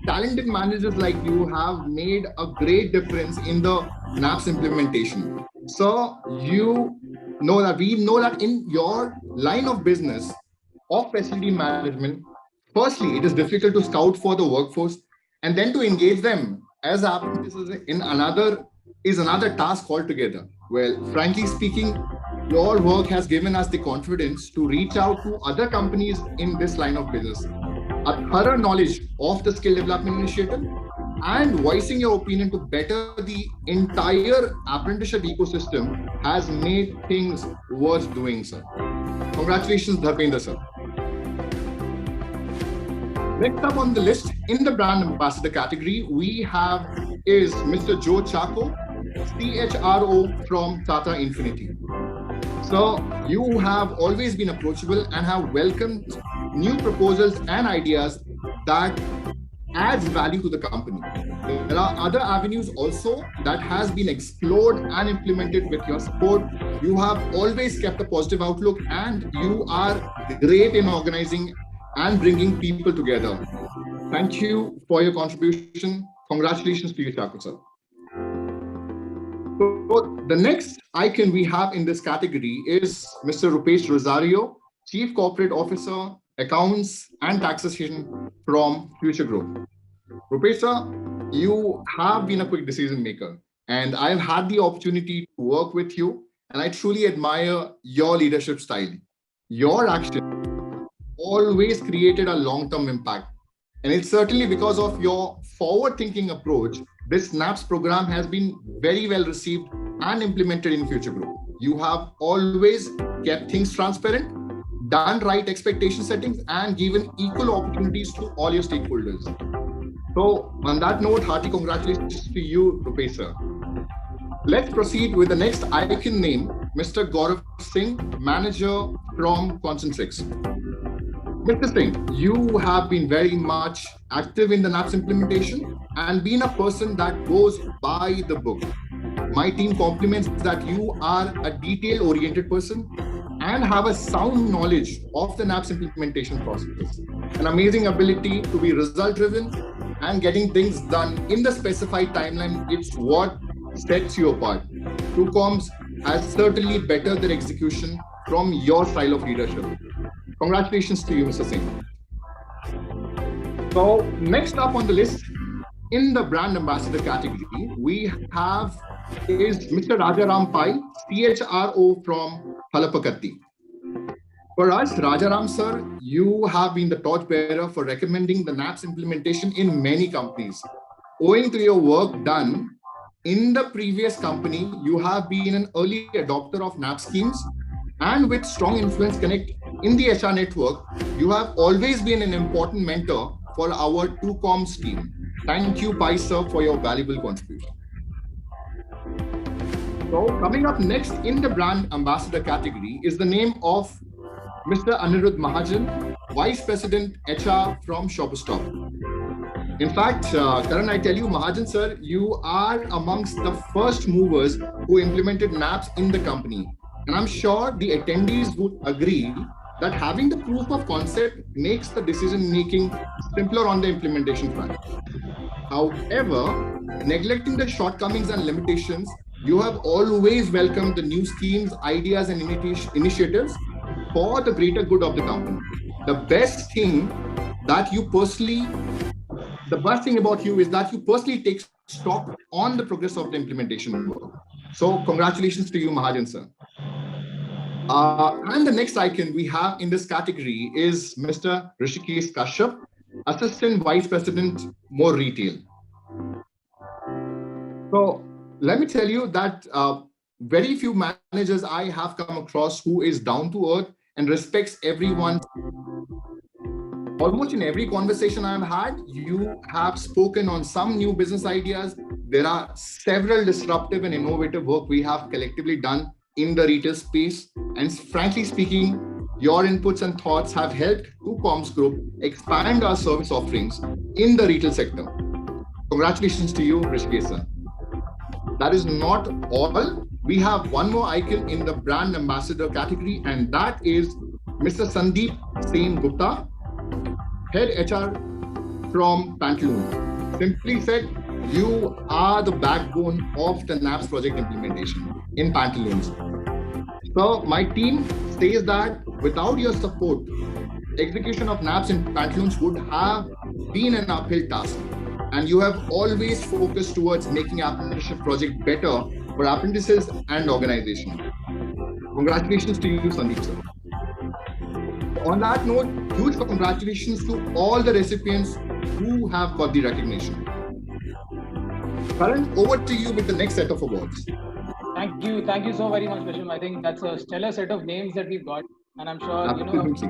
talented managers like you have made a great difference in the NAPS implementation. So you know that we know that in your line of business of facility management, firstly, it is difficult to scout for the workforce, and then to engage them as apprentices in another task altogether. Well, frankly speaking, your work has given us the confidence to reach out to other companies in this line of business. A thorough knowledge of the skill development initiative and voicing your opinion to better the entire apprenticeship ecosystem has made things worth doing, sir. Congratulations, Dharmendra sir. Next up on the list in the brand ambassador category, we have is Mr. Joe Chaco, CHRO from Tata Infinity. So you have always been approachable and have welcomed new proposals and ideas that adds value to the company. There are other avenues also that has been explored and implemented with your support. You have always kept a positive outlook and you are great in organizing and bringing people together. Thank you for your contribution. Congratulations to you, Chaco sir. So the next icon we have in this category is Mr. Rupesh Rosario, Chief Corporate Officer, Accounts and Taxation from Future Group. Rupesh sir, you have been a quick decision maker, and I've had the opportunity to work with you, and I truly admire your leadership style. Your action always created a long-term impact. And it's certainly because of your forward-thinking approach, this NAPS program has been very well received and implemented in Future Group. You have always kept things transparent, done right expectation settings, and given equal opportunities to all your stakeholders. So on that note, hearty congratulations to you, Rupesh sir. Let's proceed with the next icon name, Mr. Gaurav Singh, manager from Concentrix. Mr. Singh, you have been very much active in the NAPS implementation and been a person that goes by the book. My team compliments that you are a detail-oriented person and have a sound knowledge of the NAPS implementation process. An amazing ability to be result-driven and getting things done in the specified timeline. It's what sets you apart. TrueComms has certainly bettered their execution from your style of leadership. Congratulations to you, Mr. Singh. So next up on the list in the brand ambassador category, we have is Mr. Rajaram Pai, CHRO from Halapakatti. For us, Rajaram sir, you have been the torchbearer for recommending the NAPS implementation in many companies. Owing to your work done in the previous company, you have been an early adopter of NAPS schemes, and with strong influence connect in the HR network, you have always been an important mentor for our TrueComms team. Thank you, Pai sir, for your valuable contribution. So coming up next in the brand ambassador category is the name of Mr. Anirudh Mahajan, Vice President HR from Shopstop. In fact, Karan, I tell you, Mahajan sir, you are amongst the first movers who implemented NAPS in the company. And I'm sure the attendees would agree that having the proof of concept makes the decision making simpler on the implementation front. However, neglecting the shortcomings and limitations, you have always welcomed the new schemes, ideas, and initiatives for the greater good of the company. The best thing about you is that you personally take stock on the progress of the implementation work. So congratulations to you, Mahajan sir. And the next icon we have in this category is Mr. Rishikesh Kashyap, Assistant Vice President, More Retail. So let me tell you that very few managers I have come across who is down to earth and respects everyone. Almost in every conversation I've had, you have spoken on some new business ideas. There are several disruptive and innovative work we have collectively done in the retail space. And frankly speaking, your inputs and thoughts have helped TrueComms Group expand our service offerings in the retail sector. Congratulations to you, Rishikesh sir. That is not all. We have one more icon in the brand ambassador category, and that is Mr. Sandeep Sen Gupta, Head HR from Pantaloons. Simply said, you are the backbone of the NAPS project implementation in Pantaloons. So my team says that without your support, execution of NAPS in Pantaloons would have been an uphill task. And you have always focused towards making apprenticeship project better for apprentices and organization. Congratulations to you, Sandeep sir. On that note, huge congratulations to all the recipients who have got the recognition. Karan, over to you with the next set of awards. Thank you so very much, Visham. I think that's a stellar set of names that we've got, and I'm sure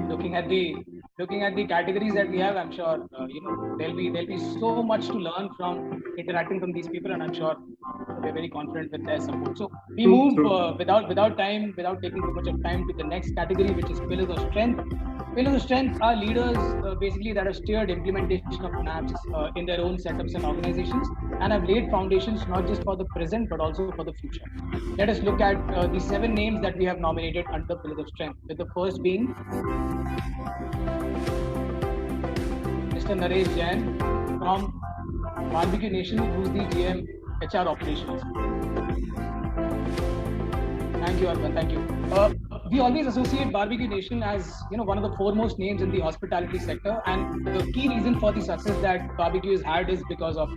looking at the categories that we have, I'm sure there'll be so much to learn from interacting from these people, and I'm sure we're very confident with their support. So we move without taking too much of time to the next category, which is Pillars of Strength. Pillars of Strength are leaders basically that have steered implementation of NAPS in their own setups and organizations, and have laid foundations not just for the present but also for the future. Let us look at the 7 names that we have nominated under Pillars of Strength, with the first being Mr. Naresh Jain from Barbecue Nation, who's the GM HR Operations. Thank you, Arpan. Thank you. We always associate Barbecue Nation as one of the foremost names in the hospitality sector, and the key reason for the success that Barbecue has had is because of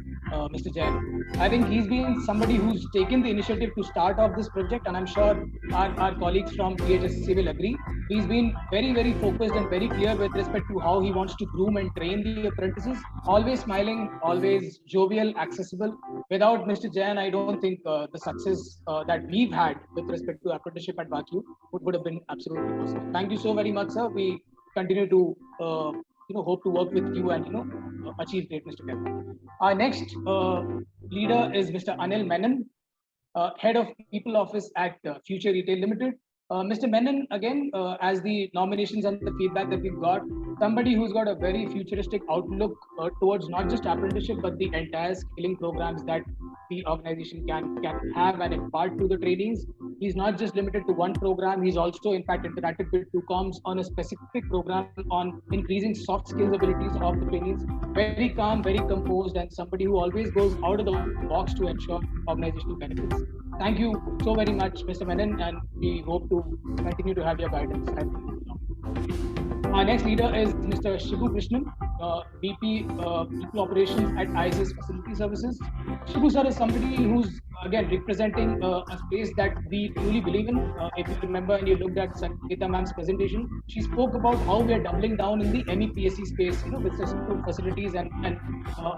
Mr. Jain. I think he's been somebody who's taken the initiative to start off this project, and I'm sure our colleagues from PHSC will agree, He's been very, very focused and very clear with respect to how he wants to groom and train the apprentices. Always smiling, always jovial, accessible. Without Mr. Jain, I don't think the success that we've had with respect to apprenticeship at VACU would have been absolutely possible. Thank you so very much, sir. We continue to hope to work with you and achieve greatness together. Our next leader is Mr. Anil Menon, Head of People Office at Future Retail Limited. Mr. Menon, again, as the nominations and the feedback that we've got, somebody who's got a very futuristic outlook towards not just apprenticeship, but the entire skilling programs that the organization can have and impart to the trainees. He's not just limited to one program. He's also, in fact, interacted with TUCOMS on a specific program on increasing soft skills abilities of the trainees. Very calm, very composed, and somebody who always goes out of the box to ensure organizational benefits. Thank you so very much, Mr. Menon, and we hope to continue to have your guidance. Our next leader is Mr. Shibu Krishnan, VP People Operations at ISS Facility Services. Shibu sir is somebody who's again representing a space that we truly believe in. If you remember and you looked at Sangeeta ma'am's presentation, she spoke about how we are doubling down in the MEPSC space, with respect to facilities and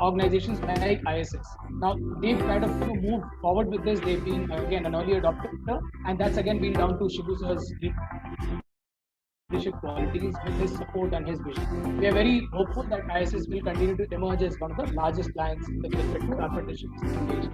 organizations like ISS. Now they've kind of moved forward with this. They've been again an early adopter, and that's again been down to Shibu sir's qualities with his support and his vision. We are very hopeful that ISS will continue to emerge as one of the largest clients with respect to apprenticeships engaged.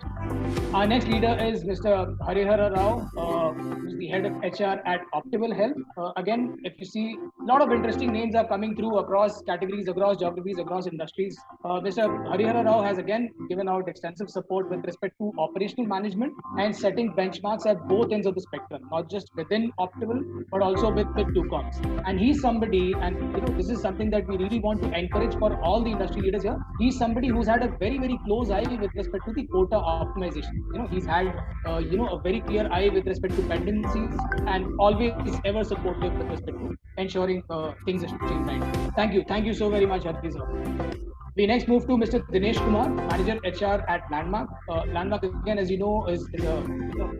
Our next leader is Mr. Harihara Rao, who's the head of HR at Optimal Health. Again, if you see, a lot of interesting names are coming through across categories, across geographies, across industries. Mr. Harihara Rao has again given out extensive support with respect to operational management and setting benchmarks at both ends of the spectrum, not just within Optimal, but also with TUCOMS. And he's somebody, and this is something that we really want to encourage for all the industry leaders here. He's somebody who's had a very, very close eye with respect to the quota optimization. He's had a very clear eye with respect to pendencies and always ever supportive with respect to ensuring things are streamlined. Thank you so very much, Harpreet sir. We next move to Mr. Dinesh Kumar, Manager HR at Landmark. Landmark, again, as you know, is a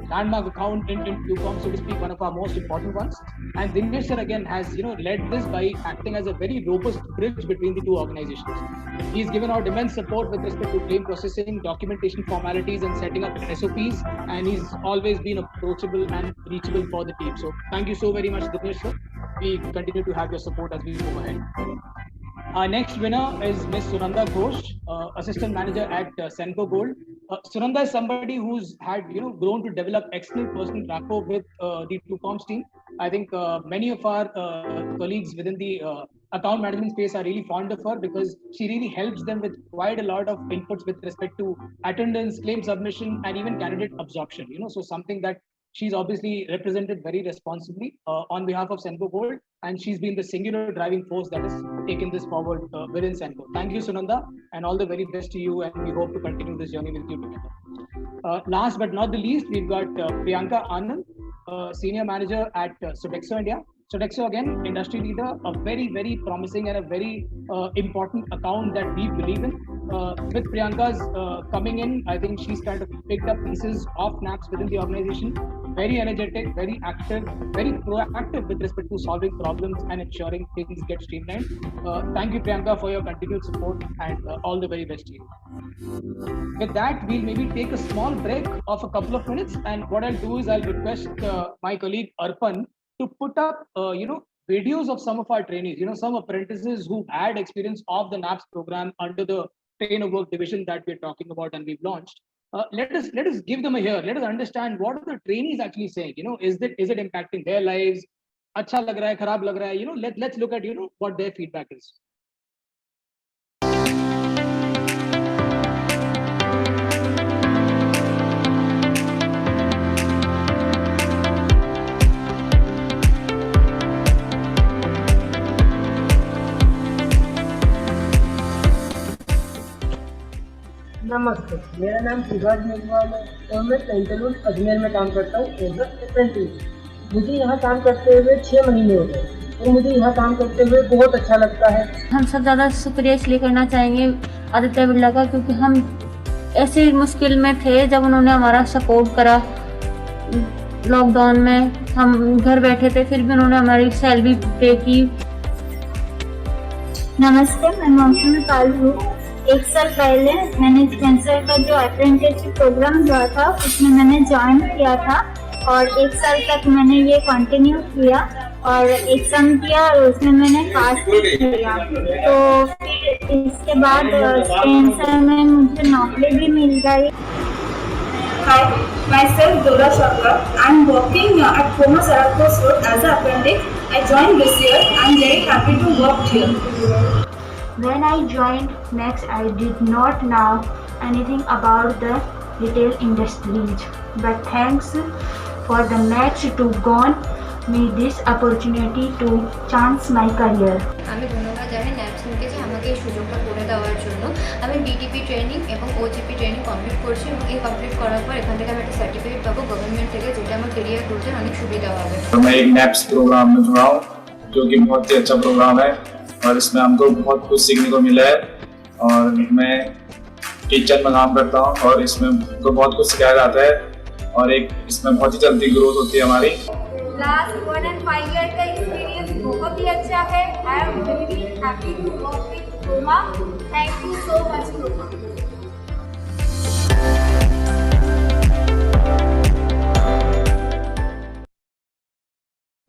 landmark account in TUCOMS, so to speak, one of our most important ones. And Dinesh sir again has led this by acting as a very robust bridge between the two organizations. He's given out immense support with respect to claim processing, documentation formalities, and setting up SOPs. And he's always been approachable and reachable for the team. So thank you so very much, Dinesh sir. We continue to have your support as we move ahead. Our next winner is Ms. Sunanda Ghosh, Assistant Manager at Senco Gold. Sunanda is somebody who's had grown to develop excellent personal rapport with the TUCOMS team. I think many of our colleagues within the account management space are really fond of her because she really helps them with quite a lot of inputs with respect to attendance, claim submission, and even candidate absorption. So something that she's obviously represented very responsibly on behalf of Senco Gold, and she's been the singular driving force that has taken this forward within Senco. Thank you, Sunanda, and all the very best to you, and we hope to continue this journey with you together. Last but not the least, we've got Priyanka Anand, Senior Manager at Sodexo India. Sodexo, again, industry leader, a very, very promising and a very important account that we believe in. With Priyanka's coming in, I think she's kind of picked up pieces of NAPS within the organization. Very energetic, very active, very proactive with respect to solving problems and ensuring things get streamlined. Thank you, Priyanka, for your continued support, and all the very best to you. With that, we'll maybe take a small break of a couple of minutes, and what I'll do is I'll request my colleague Arpan to put up, videos of some of our trainees, some apprentices who had experience of the NAPS program under the train of work division that we're talking about and we've launched. Let us give them a hear. Let us understand what are the trainees actually saying. Is it impacting their lives? Acha lag raha hai, kharab lag raha hai. Let's look at what their feedback is. नमस्ते, मेरा नाम शिवाज मेघवाल है और मैं पेंटालून अजमेर में काम करता हूँ एज अप्रेंटिस। मुझे यहाँ काम करते हुए 6 महीने हो गए और मुझे यहाँ काम करते हुए बहुत अच्छा लगता है। हम सब ज़्यादा शुक्रिया इसलिए करना चाहेंगे आदित्य बिरला का, क्योंकि हम ऐसे मुश्किल में थे जब उन्होंने हमारा सपोर्ट करा। लॉकडाउन में हम घर बैठे थे, फिर भी उन्होंने हमारी सैलरी पे की। नमस्ते, मैं मौसमी पाल हूँ। 1 साल पहले मैंने कैंसर का जो अप्रेंटिसशिप प्रोग्राम हुआ था उसमें मैंने ज्वाइन किया था और 1 साल तक मैंने ये कंटिन्यू किया और एग्जाम दिया और उसमें मैंने पास भी किया। तो फिर इसके बाद कैंसर में मुझे नौकरी भी मिल गई। Hi, myself Dora Shankar. I'm working at Coma Sarakos Road as an apprentice. I joined this year. I'm very happy to work here. When I joined Max, I did not know anything about the retail industries, but thanks for the Max to give me this opportunity to chance my career. আমি ধন্যবাদ জানাই ন্যাপসিনকে যে আমাকে এই সুযোগটা করে দেওয়ার জন্য। আমি বিটিপি ট্রেনিং এবং ওজিপি ট্রেনিং কমপ্লিট করছি এবং এই কমপ্লিট করার পর এখান থেকে আমি একটা সার্টিফিকেট পাবো গভর্নমেন্ট থেকে, যেটা আমার কেরিয়ার গ্রোথের অনেক সুবিধা হবে। मैं एक नैप्स प्रोग्राम में जुड़ा हूँ जो कि बहुत ही अच्छा प्रोग्राम है और इसमें हमको बहुत कुछ सीखने को मिला है और मैं टीचर में काम करता हूँ और इसमें हमको बहुत कुछ सिखाया जाता है और एक इसमें बहुत ही जल्दी ग्रोथ होती है हमारी। Last 1 and 5 year का एक्सपीरियंस बहुत ही अच्छा है। I am very happy to work with Coma. Thank you so much, Coma.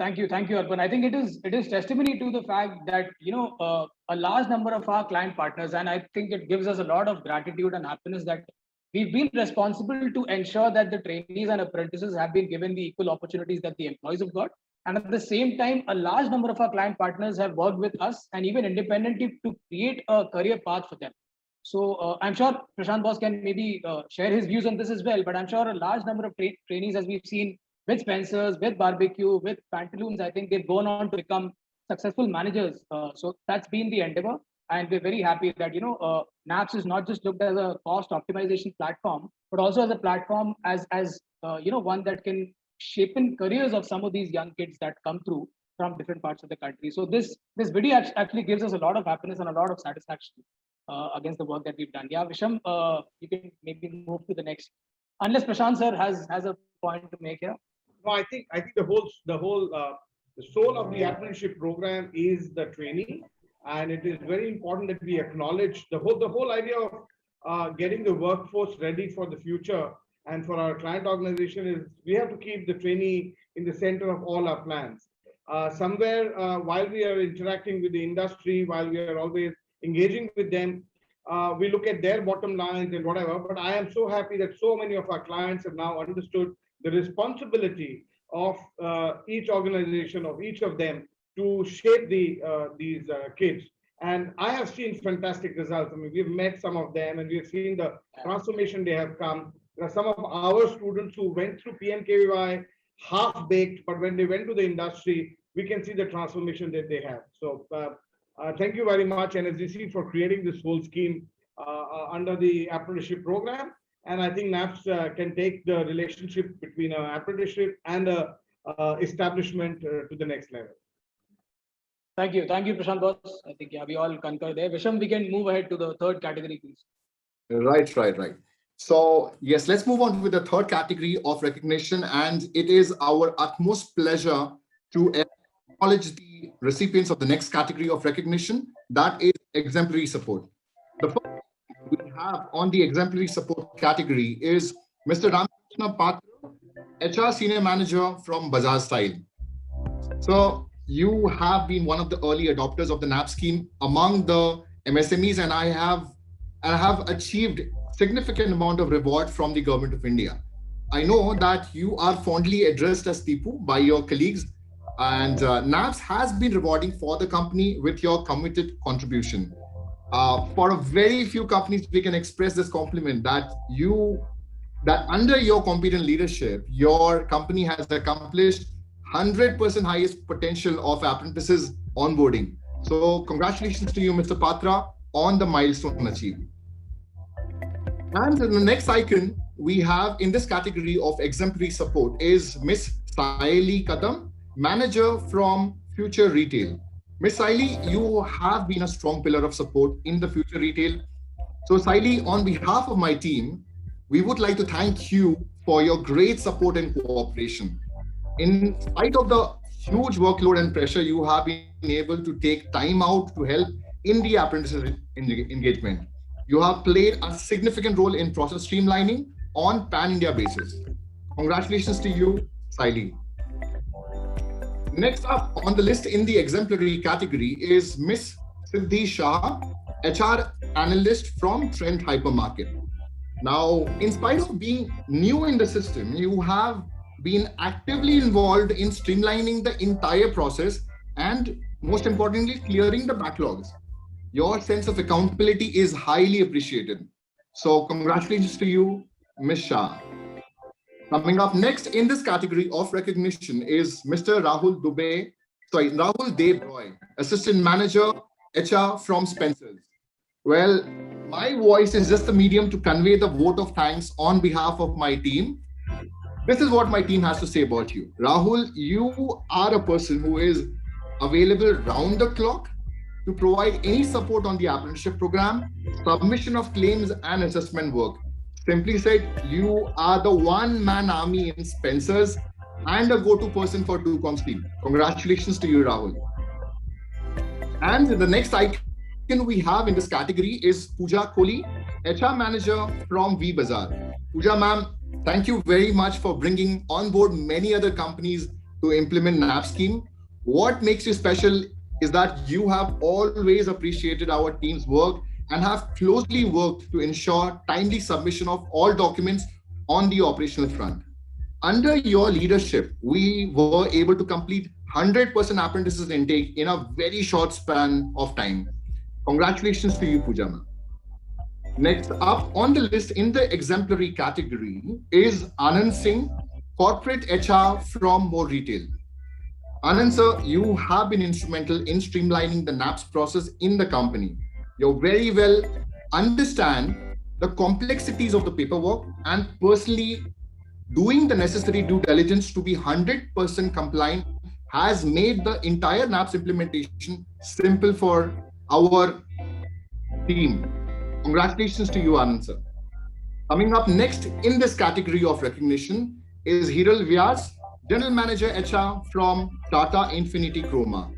Thank you, Arpan. I think it is testimony to the fact that a large number of our client partners, and I think it gives us a lot of gratitude and happiness that we've been responsible to ensure that the trainees and apprentices have been given the equal opportunities that the employees have got. And at the same time, a large number of our client partners have worked with us and even independently to create a career path for them. So I'm sure Prashant Boss can maybe share his views on this as well, but I'm sure a large number of trainees, as we've seen with Spencer's, with Barbecue, with Pantaloons, I think they've gone on to become successful managers. So that's been the endeavor. And we're very happy that, NAPS is not just looked as a cost optimization platform, but also as a platform as one that can shape in careers of some of these young kids that come through from different parts of the country. So this video actually gives us a lot of happiness and a lot of satisfaction against the work that we've done. Yeah, Visham, you can maybe move to the next, unless Prashant sir has a point to make here. No, I think the soul of the apprenticeship program is the training, and it is very important that we acknowledge the whole idea of getting the workforce ready for the future. And for our client organization is we have to keep the trainee in the center of all our plans. Somewhere while we are interacting with the industry, while we are always engaging with them, we look at their bottom lines and whatever. But I am so happy that so many of our clients have now understood the responsibility of each organization, of each of them, to shape these kids. And I have seen fantastic results. I mean, we've met some of them and we've seen the transformation they have come. There are some of our students who went through PMKVY half-baked, but when they went to the industry, we can see the transformation that they have. So thank you very much, NSDC, for creating this whole scheme under the apprenticeship program. And I think NAPS can take the relationship between an apprenticeship and a establishment to the next level. Thank you, Prashant Boss. I think we all concur there. Visham, we can move ahead to the third category, please. Right. So yes, let's move on with the third category of recognition, and it is our utmost pleasure to acknowledge the recipients of the next category of recognition, that is exemplary support. The first we have on the exemplary support category is Mr. Ramakrishna Patra, HR Senior Manager from Bajaj Style. So you have been one of the early adopters of the NAP scheme among the MSMEs, and I have achieved significant amount of reward from the government of India. I know that you are fondly addressed as Tipu by your colleagues, and NAPS has been rewarding for the company with your committed contribution. For a very few companies, we can express this compliment that under your competent leadership, your company has accomplished 100% highest potential of apprentices onboarding. So congratulations to you, Mr. Patra, on the milestone achieved. And the next icon we have in this category of exemplary support is Miss Saili Kadam, Manager from Future Retail. Miss Saili, you have been a strong pillar of support in the Future Retail. So Saili, on behalf of my team, we would like to thank you for your great support and cooperation. In spite of the huge workload and pressure, you have been able to take time out to help in the apprentices engagement. You have played a significant role in process streamlining on pan-India basis. Congratulations to you, Saili. Next up on the list in the exemplary category is Miss Siddhi Shah, HR analyst from Trent Hypermarket. Now, in spite of being new in the system, you have been actively involved in streamlining the entire process and, most importantly, clearing the backlogs. Your sense of accountability is highly appreciated. So congratulations to you, Ms. Shah. Coming up next in this category of recognition is Mr. Rahul Dev Roy, Assistant Manager, HR from Spencer's. Well, my voice is just the medium to convey the vote of thanks on behalf of my team. This is what my team has to say about you. Rahul, you are a person who is available round the clock to provide any support on the apprenticeship program, submission of claims and assessment work. Simply said, you are the one-man army in Spencer's and a go-to person for TUCOM's team. Congratulations to you, Rahul. And the next icon we have in this category is Pooja Kohli, HR Manager from V-Bazaar. Pooja ma'am, thank you very much for bringing on board many other companies to implement NAP scheme. What makes you special is that you have always appreciated our team's work and have closely worked to ensure timely submission of all documents on the operational front. Under your leadership, we were able to complete 100% apprentices intake in a very short span of time. Congratulations to you, Pooja ma'am. Next up on the list in the exemplary category is Anand Singh, Corporate HR from More Retail. Anand sir, you have been instrumental in streamlining the NAPS process in the company. You very well understand the complexities of the paperwork and personally doing the necessary due diligence to be 100% compliant has made the entire NAPS implementation simple for our team. Congratulations to you, Anand sir. Coming up next in this category of recognition is Hiral Vyas, General Manager HR from Tata Infinity Chroma.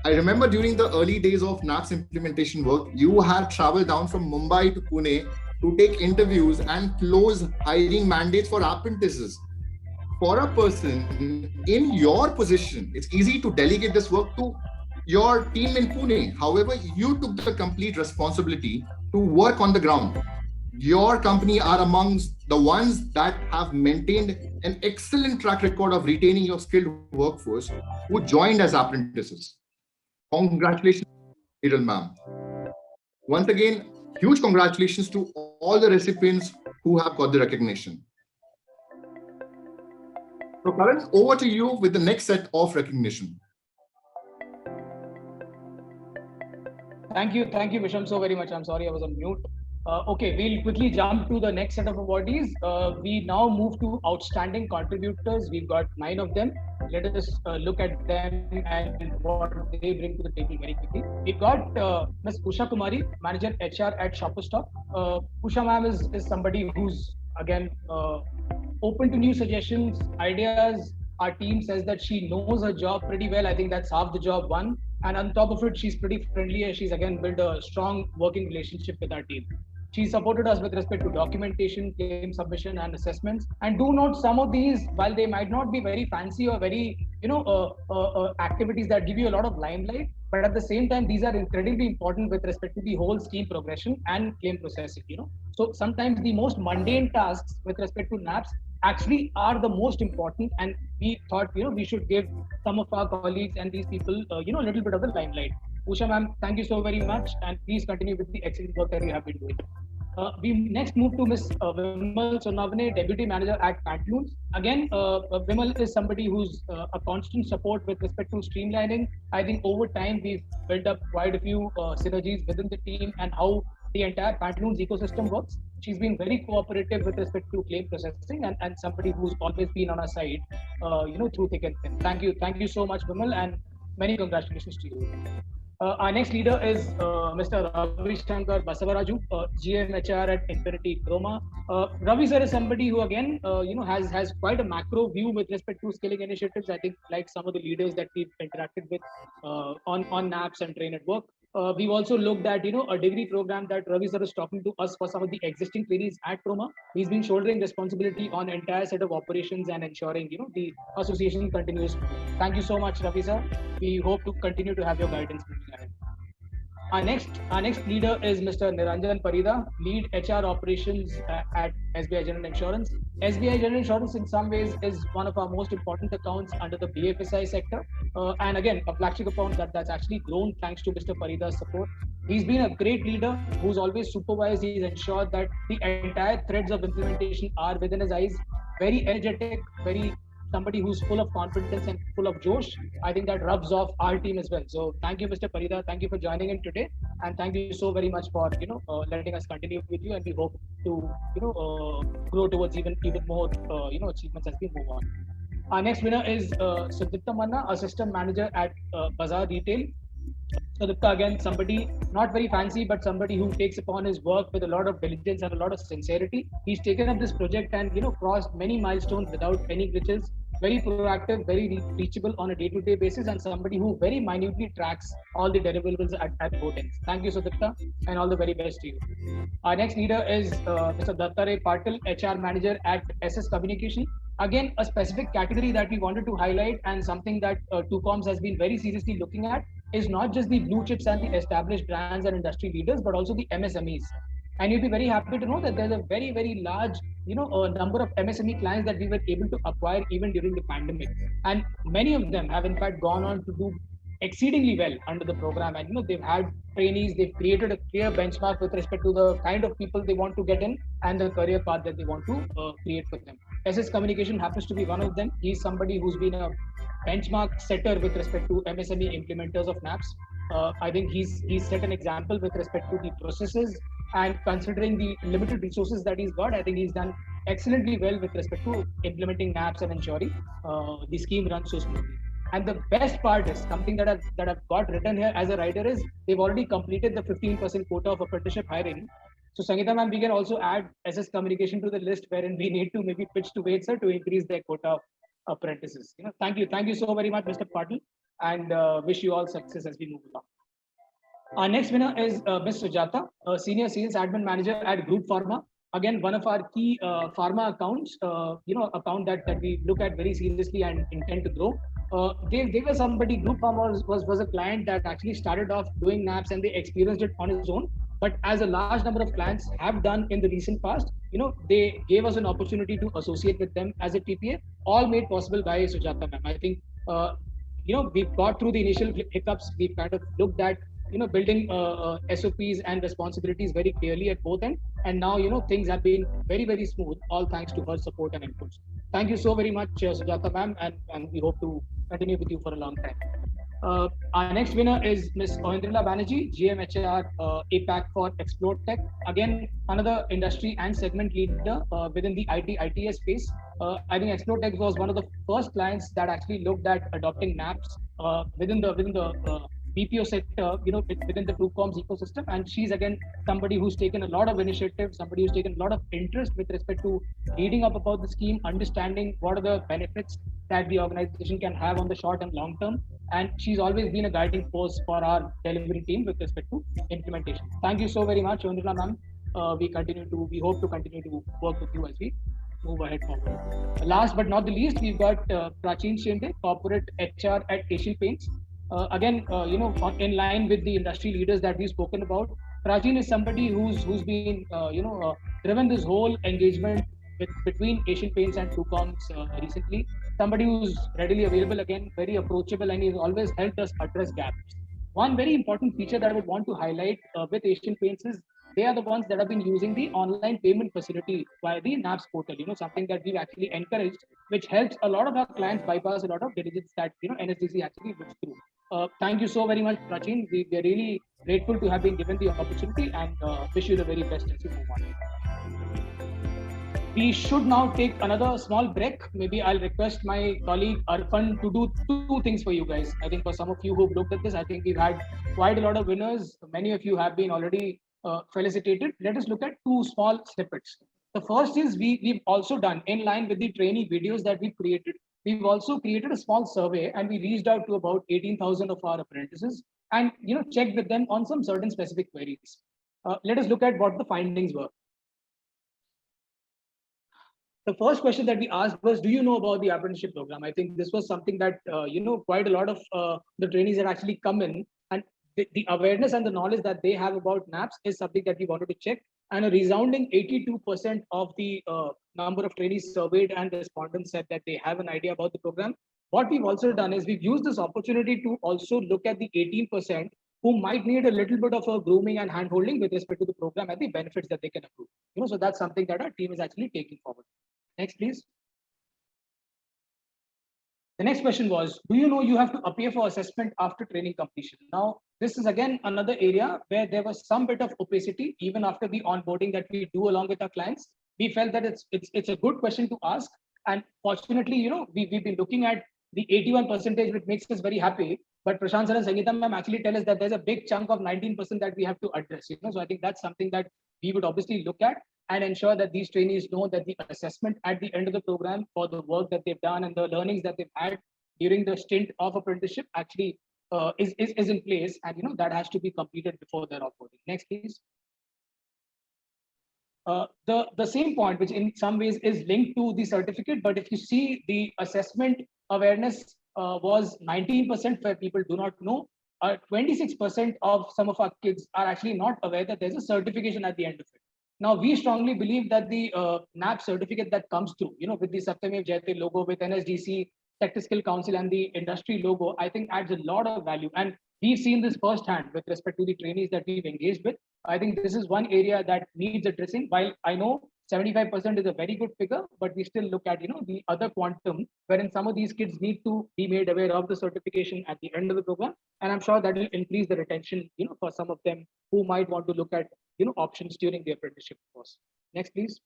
I remember during the early days of NAPS implementation work, you had traveled down from Mumbai to Pune to take interviews and close hiring mandates for apprentices. For a person in your position, it's easy to delegate this work to your team in Pune. However, you took the complete responsibility to work on the ground. Your company are amongst the ones that have maintained an excellent track record of retaining your skilled workforce who joined as apprentices. Congratulations, Hiral ma'am. Once again, huge congratulations to all the recipients who have got the recognition. So Karan, over to you with the next set of recognition. Thank you, Visham, so very much. I'm sorry I was on mute. Okay, we'll quickly jump to the next set of awardees. We now move to outstanding contributors. We've got 9 of them. Let us look at them and what they bring to the table very quickly. We've got Ms. Usha Kumari, Manager HR at Shoppers Stop. Usha ma'am is somebody who's, again, open to new suggestions, ideas. Our team says that she knows her job pretty well. I think that's half the job won. And on top of it, she's pretty friendly and she's again built a strong working relationship with our team. She supported us with respect to documentation, claim submission and assessments. And do note some of these, while they might not be very fancy or very, activities that give you a lot of limelight, but at the same time, these are incredibly important with respect to the whole scheme progression and claim processing, So sometimes the most mundane tasks with respect to NAPS actually are the most important, and we thought we should give some of our colleagues and these people a little bit of the limelight. Usha ma'am, thank you so very much, and please continue with the excellent work that you have been doing. We next move to Ms. Vimal Sonavane, Deputy Manager at Pantaloons. Again, Vimal is somebody who's a constant support with respect to streamlining. I think over time we've built up quite a few synergies within the team and how the entire Pantaloons ecosystem works. She's been very cooperative with respect to claim processing and somebody who's always been on our side, through thick and thin. Thank you so much, Vimal, and many congratulations to you. Our next leader is Mr. Ravi Shankar Basavaraju, GM HR at Infinity Chroma. Ravi sir is somebody who again, has quite a macro view with respect to skilling initiatives. I think like some of the leaders that we've interacted with on NAPS and Train at Work. We've also looked at, a degree program that Ravi sir is talking to us for some of the existing trainees at Chroma. He's been shouldering responsibility on entire set of operations and ensuring, the association continues. Thank you so much, Ravi sir. We hope to continue to have your guidance moving ahead. Our next leader is Mr. Niranjan Parida, lead HR operations at SBI General Insurance. SBI General Insurance in some ways is one of our most important accounts under the BFSI sector. And again, a flagship account that's actually grown thanks to Mr. Parida's support. He's been a great leader who's always supervised. He's ensured that the entire threads of implementation are within his eyes. Very energetic, somebody who's full of confidence and full of josh. I think that rubs off our team as well. So thank you, Mr. Parida. Thank you for joining in today. And thank you so very much for, letting us continue with you. And we hope to, grow towards even more, achievements as we move on. Our next winner is Sudipta Manna, Assistant Manager at Bazaar Retail. Sudipta, again, somebody not very fancy, but somebody who takes upon his work with a lot of diligence and a lot of sincerity. He's taken up this project and, crossed many milestones without any glitches. Very proactive, very reachable on a day-to-day basis, and somebody who very minutely tracks all the deliverables at both ends. Thank you, Sudipta, and all the very best to you. Our next leader is Mr. Dattare Patil, HR Manager at SS Communication. Again, a specific category that we wanted to highlight and something that 2Coms has been very seriously looking at is not just the blue chips and the established brands and industry leaders, but also the MSMEs. And you'll be very happy to know that there's a very, very large, number of MSME clients that we were able to acquire even during the pandemic. And many of them have in fact gone on to do exceedingly well under the program. And, they've had trainees, they've created a clear benchmark with respect to the kind of people they want to get in and the career path that they want to create for them. SS Communication happens to be one of them. He's somebody who's been a benchmark setter with respect to MSME implementers of NAPS. I think he's set an example with respect to the processes, and considering the limited resources that he's got, I think he's done excellently well with respect to implementing NAPS and ensuring the scheme runs so smoothly. And the best part is something that I've got written here as a writer is they've already completed the 15% quota of apprenticeship hiring. So Sangeeta ma'am, we can also add SS Communication to the list wherein we need to maybe pitch to Ved sir to increase their quota of apprentices. Thank you so very much, Mr. Patil, and wish you all success as we move along. Our next winner is Ms. Sujata, Senior Sales Admin Manager at Group Pharma. Again, one of our key pharma accounts, account that we look at very seriously and intend to grow. They were somebody, Group Pharma was a client that actually started off doing NAPS and they experienced it on its own. But as a large number of clients have done in the recent past, they gave us an opportunity to associate with them as a TPA, all made possible by Sujata ma'am. I think, we've got through the initial hiccups. We've kind of looked at, building SOPs and responsibilities very clearly at both ends. And now, things have been very, very smooth, all thanks to her support and inputs. Thank you so very much, Sujata ma'am, and we hope to continue with you for a long time. Our next winner is Ms. Oindrila Banerjee, GMHR APAC for Explore Tech. Again, another industry and segment leader within the ITS space. I think Explore Tech was one of the first clients that actually looked at adopting NAPS within the BPO sector, within the 2Coms ecosystem. And she's again somebody who's taken a lot of initiative, somebody who's taken a lot of interest with respect to reading up about the scheme, understanding what are the benefits that the organization can have on the short and long term. And she's always been a guiding force for our delivery team with respect to implementation. Thank you so very much, Oindrila ma'am. We hope to continue to work with you as we move ahead forward. Last but not the least, we've got Prachin Shinde, Corporate HR at Asian Paints. Again, in line with the industry leaders that we've spoken about, Prachin is somebody who's been, driven this whole engagement between Asian Paints and 2Coms recently. Somebody who's readily available, again, very approachable, and he's always helped us address gaps. One very important feature that I would want to highlight with Asian Paints is they are the ones that have been using the online payment facility via the NAPS portal, something that we've actually encouraged, which helps a lot of our clients bypass a lot of diligence that, NSDC actually looks through. Thank you so very much, Prachin. We're really grateful to have been given the opportunity and wish you the very best as you move on. We should now take another small break. Maybe I'll request my colleague Arpan to do two things for you guys. I think for some of you who've looked at this, I think we've had quite a lot of winners. Many of you have been already felicitated. Let us look at two small snippets. The first is we've also done, in line with the trainee videos that we've created, we've also created a small survey, and we reached out to about 18,000 of our apprentices and checked with them on some certain specific queries. Let us look at what the findings were. The first question that we asked was, do you know about the apprenticeship program? I think this was something that, quite a lot of the trainees had actually come in, and the awareness and the knowledge that they have about NAPS is something that we wanted to check. And a resounding 82% of the number of trainees surveyed and respondents said that they have an idea about the program. What we've also done is we've used this opportunity to also look at the 18% who might need a little bit of a grooming and handholding with respect to the program and the benefits that they can accrue. So that's something that our team is actually taking forward. Next, please. The next question was, do you know you have to appear for assessment after training completion? Now, this is again another area where there was some bit of opacity even after the onboarding that we do along with our clients. We felt that it's a good question to ask. And fortunately, we've been looking at the 81%, which makes us very happy. But Prashant sir and Sangeeta ma'am actually tell us that there's a big chunk of 19% that we have to address. So I think that's something that we would obviously look at and ensure that these trainees know that the assessment at the end of the program for the work that they've done and the learnings that they've had during the stint of apprenticeship actually is in place, and that has to be completed before their onboarding. Next, please. The same point, which in some ways is linked to the certificate, but if you see the assessment awareness was 19% where people do not know. 26% of some of our kids are actually not aware that there's a certification at the end of it. Now, we strongly believe that the NAP certificate that comes through, with the Satyamev Jayate logo, with NSDC, Sector Skill Council and the industry logo, I think adds a lot of value. And we've seen this firsthand with respect to the trainees that we've engaged with. I think this is one area that needs addressing. While I know 75% is a very good figure, but we still look at, the other quantum, wherein some of these kids need to be made aware of the certification at the end of the program. And I'm sure that will increase the retention, for some of them who might want to look at, options during the apprenticeship course. Next, please.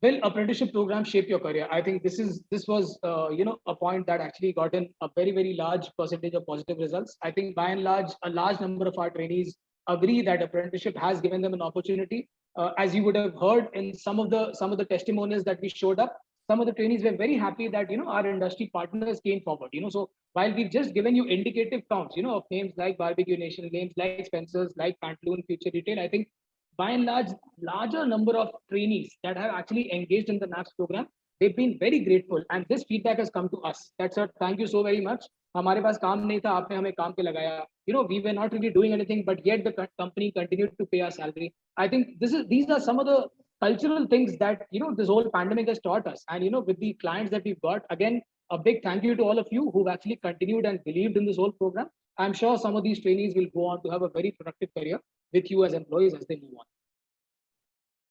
Will apprenticeship program shape your career? I think this was a point that actually got in a very, very large percentage of positive results. I think by and large, a large number of our trainees agree that apprenticeship has given them an opportunity. As you would have heard in some of the testimonials that we showed up, some of the trainees were very happy that our industry partners came forward. So while we've just given you indicative counts, of names like Barbecue Nation, names like Spencer's, like Pantaloon, Future Retail, I think by and large, larger number of trainees that have actually engaged in the NAPS program, they've been very grateful, and this feedback has come to us. That's it. Thank you so very much. हमारे पास काम नहीं था, आपने हमें काम पे लगाया. We were not really doing anything, but yet the company continued to pay our salary. I think these are some of the cultural things that this whole pandemic has taught us. And with the clients that we've got, again, a big thank you to all of you who've actually continued and believed in this whole program. I'm sure some of these trainees will go on to have a very productive career with you as employees as they move on.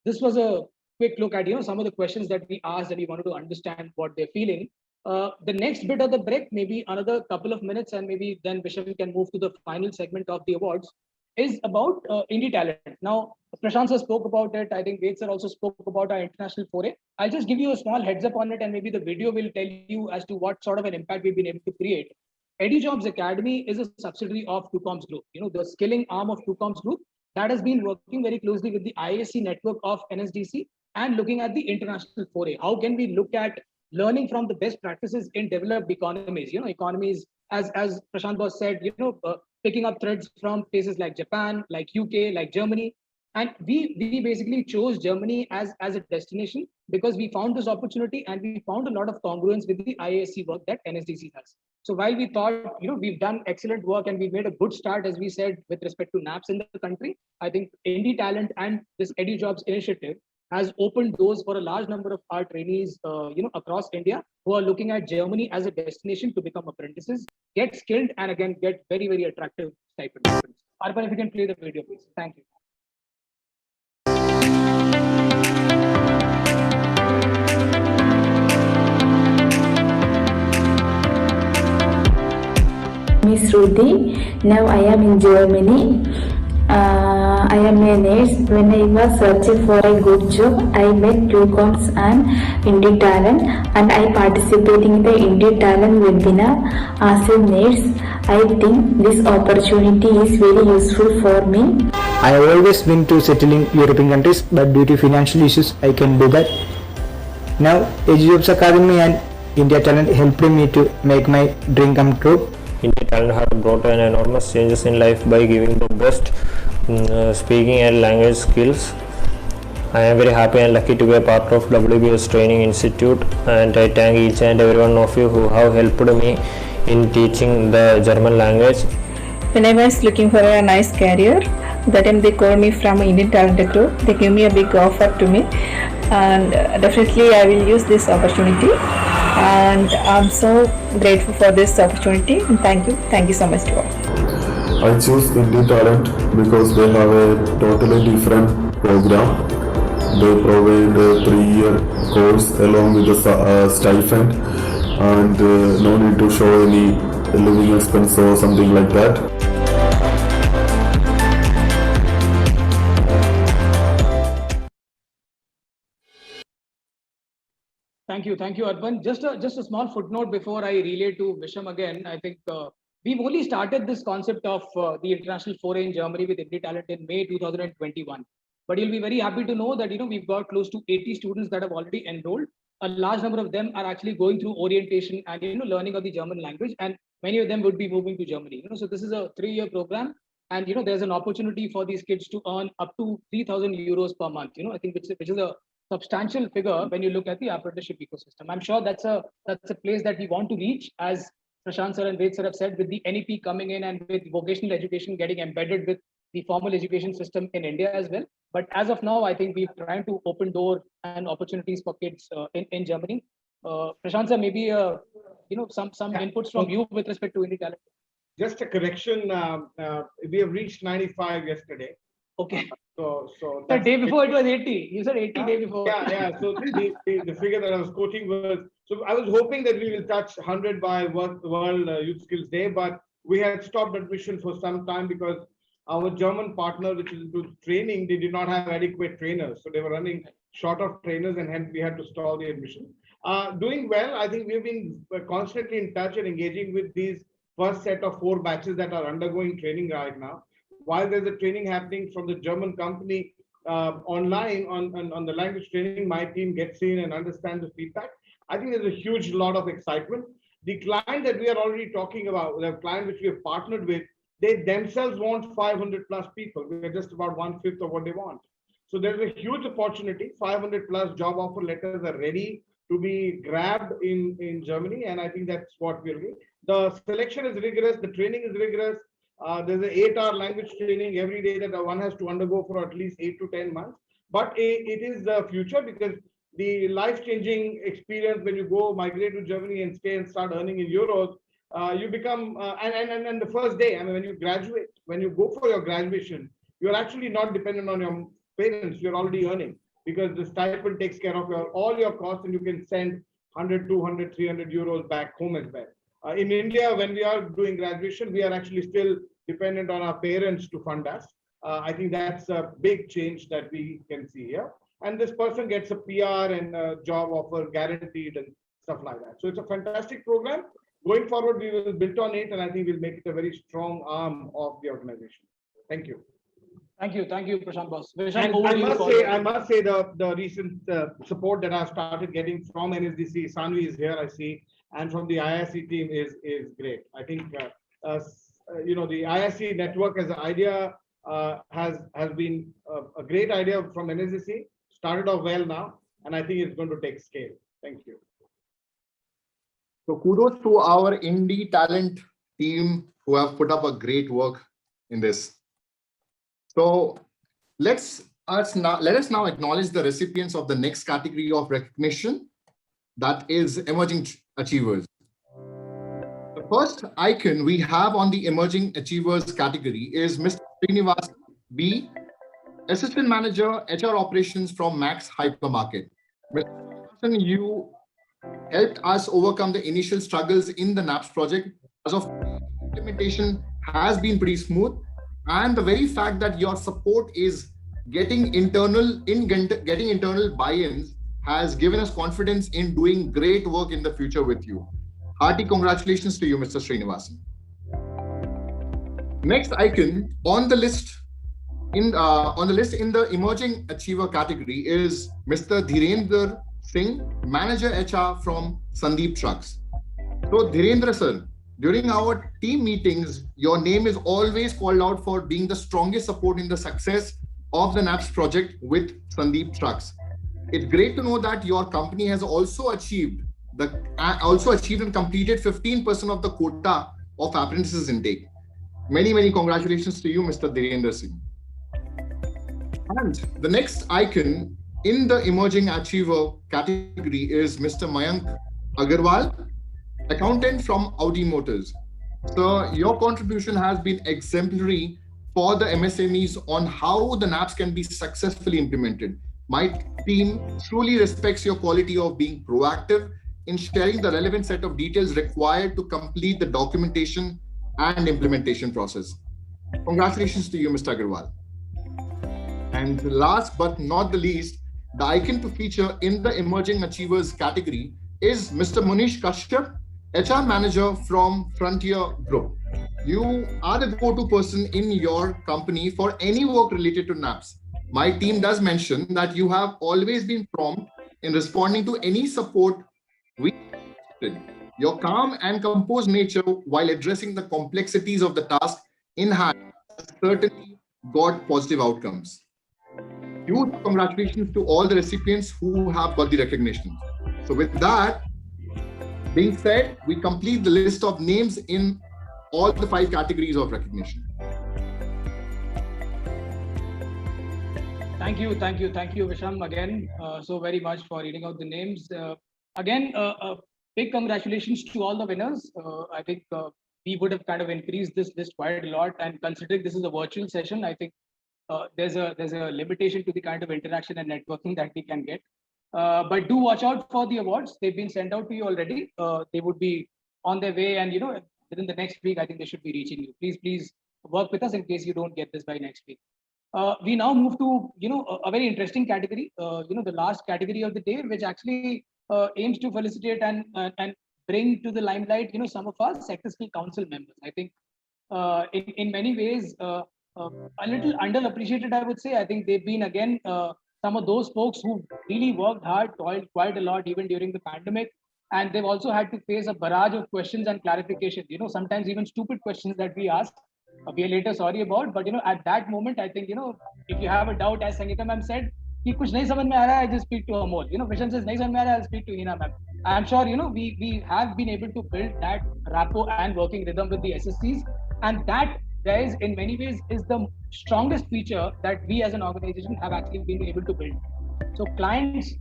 This was a quick look at some of the questions that we asked, and we wanted to understand what they're feeling. The next bit of the break, maybe another couple of minutes, and maybe then Vishal can move to the final segment of the awards, is about indie talent. Now, Prashant sir spoke about it. I think Ved sir also spoke about our international foray. I'll just give you a small heads up on it, and maybe the video will tell you as to what sort of an impact we've been able to create. EduJobs Academy is a subsidiary of 2Comms Group, the skilling arm of 2Comms Group that has been working very closely with the IASC network of NSDC and looking at the international foray. How can we look at learning from the best practices in developed economies? Economies, as Prashant Boss said, picking up threads from places like Japan, like UK, like Germany. And we basically chose Germany as a destination because we found this opportunity and we found a lot of congruence with the IASC work that NSDC has. So while we thought, we've done excellent work and we've made a good start, as we said, with respect to NAPS in the country, I think indie talent and this EduJobs initiative has opened doors for a large number of our trainees, across India who are looking at Germany as a destination to become apprentices, get skilled, and again, get very, very attractive stipends. Arpan, if you can play the video, please. Thank you. Miss Rudy, now I am in Germany I am a nurse. When I was searching for a good job, I met QCOMS and Indeed Talent, and I participated in the Indeed Talent webinar. As a nurse, I think this opportunity is very useful for me. I have always been to settle in European countries, but due to financial issues, I can do that. Now, EduJobs Academy and India Talent helped me to make my dream come true. India Talent has brought an enormous changes in life by giving the best speaking and language skills. I am very happy and lucky to be a part of WBS Training Institute, and I thank each and every one of you who have helped me in teaching the German language. When I was looking for a nice career, that time they called me from Indian Talent Group. They gave me a big offer to me, and definitely I will use this opportunity. And I'm so grateful for this opportunity. And thank you so much to all. I choose Indian Talent because they have a totally different program. They provide a 3-year course along with the stipend, and no need to show any living expense or something like that. Thank you, Arpan. Just a small footnote before I relay to Visham again. I think we've only started this concept of the international foray in Germany with India Talent in May 2021. But you'll be very happy to know that we've got close to 80 students that have already enrolled. A large number of them are actually going through orientation and learning of the German language, and many of them would be moving to Germany. So this is a 3-year program, and there's an opportunity for these kids to earn up to 3,000 euros per month. I think which is a substantial figure when you look at the apprenticeship ecosystem. I'm sure that's a place that we want to reach, as Prashant sir and Ved sir have said, with the NEP coming in and with vocational education getting embedded with the formal education system in India as well. But as of now, I think we're trying to open door and opportunities for kids in Germany. Prashant sir, maybe some inputs from you with respect to India Talent. Just a correction. We have reached 95 yesterday. Okay. So the day before it was 80. You said 80 day before. Yeah. So the figure that I was quoting was, so I was hoping that we will touch 100 by World Youth Skills Day, but we had stopped admission for some time because our German partner, which is into training, they did not have adequate trainers. So they were running short of trainers, and hence we had to stall the admission. Doing well. I think we've been constantly in touch and engaging with these first set of 4 batches that are undergoing training right now. While there's a training happening from the German company online on the language training, my team gets in and understands the feedback. I think there's a huge lot of excitement. The client that we are already talking about, the client which we have partnered with, they themselves want 500 plus people. We're just about 1/5 of what they want. So there's a huge opportunity. 500 plus job offer letters are ready to be grabbed in Germany. And I think that's what we're doing. The selection is rigorous. The training is rigorous. There's an 8-hour language training every day that one has to undergo for at least 8 to 10 months. But it is the future, because the life-changing experience when you go migrate to Germany and stay and start earning in euros, you become, and the first day, I mean, when you graduate, when you go for your graduation, you're actually not dependent on your parents. You're already earning, because the stipend takes care of all your costs, and you can send 100, 200, 300 euros back home as well. In India, when we are doing graduation, we are actually still dependent on our parents to fund us. I think that's a big change that we can see here. And this person gets a PR and a job offer guaranteed and stuff like that. So it's a fantastic program. Going forward, we will build on it, and I think we'll make it a very strong arm of the organization. Thank you. Thank you, Prashant Boss. I must say the recent support that I've started getting from NSDC, Sanvi is here, I see, and from the IISc team is great. I think the IISc network as an idea has been a great idea from NSDC. Started off well now, and I think it's going to take scale. Thank you. So kudos to our Indie Talent team who have put up a great work in this. So let us now acknowledge the recipients of the next category of recognition, that is Emerging Achievers. The first icon we have on the Emerging Achievers category is Mr. Srinivas B, Assistant Manager, HR Operations from Max Hypermarket. Mr. Srinivas, you helped us overcome the initial struggles in the NAPS project. As of implementation has been pretty smooth. And the very fact that your support is getting internal buy-ins has given us confidence in doing great work in the future with you. Hearty congratulations to you, Mr. Srinivasan. Next icon on the list in the emerging achiever category is Mr. Dhirendra Singh, Manager HR from Sandeep Trucks. So Dhirendra sir, during our team meetings, your name is always called out for being the strongest support in the success of the NAPS project with Sandeep Trucks. It's great to know that your company has also achieved and completed 15% of the quota of apprentices intake. Many, many congratulations to you, Mr. Dhirendra Singh. And the next icon in the emerging achiever category is Mr. Mayank Agarwal, accountant from Audi Motors. So your contribution has been exemplary for the MSMEs on how the NAPS can be successfully implemented. My team truly respects your quality of being proactive in sharing the relevant set of details required to complete the documentation and implementation process. Congratulations to you, Mr. Agarwal. And last but not the least, the icon to feature in the emerging achievers category is Mr. Munish Kashyap, HR manager from Frontier Group. You are the go-to person in your company for any work related to NAPS. My team does mention that you have always been prompt in responding to any support we needed. Your calm and composed nature while addressing the complexities of the task in hand has certainly got positive outcomes. Huge congratulations to all the recipients who have got the recognition. So with that being said, we complete the list of names in all the 5 categories of recognition. Thank you, Visham, again, so very much for reading out the names. Again, big congratulations to all the winners. I think we would have kind of increased this list quite a lot, and considering this is a virtual session, I think there's a limitation to the kind of interaction and networking that we can get. But do watch out for the awards. They've been sent out to you already. They would be on their way, and within the next week, I think they should be reaching you. Please work with us in case you don't get this by next week. We now move to a very interesting category. The last category of the day, which actually aims to felicitate and bring to the limelight some of our sector skill council members. I think in many ways a little underappreciated, I would say. I think they've been again some of those folks who really worked hard, toiled quite a lot even during the pandemic, and they've also had to face a barrage of questions and clarifications. Sometimes even stupid questions that we ask. We are later sorry about, but at that moment, I think if you have a doubt, as Sangeeta ma'am said, कि कुछ नहीं समझ में आ रहा है, I just speak to Amol. Visham says नहीं समझ में आ रहा है, I'll speak to Hina ma'am. I am sure we have been able to build that rapport and working rhythm with the SSCs, and that guys in many ways is the strongest feature that we as an organization have actually been able to build. So clients,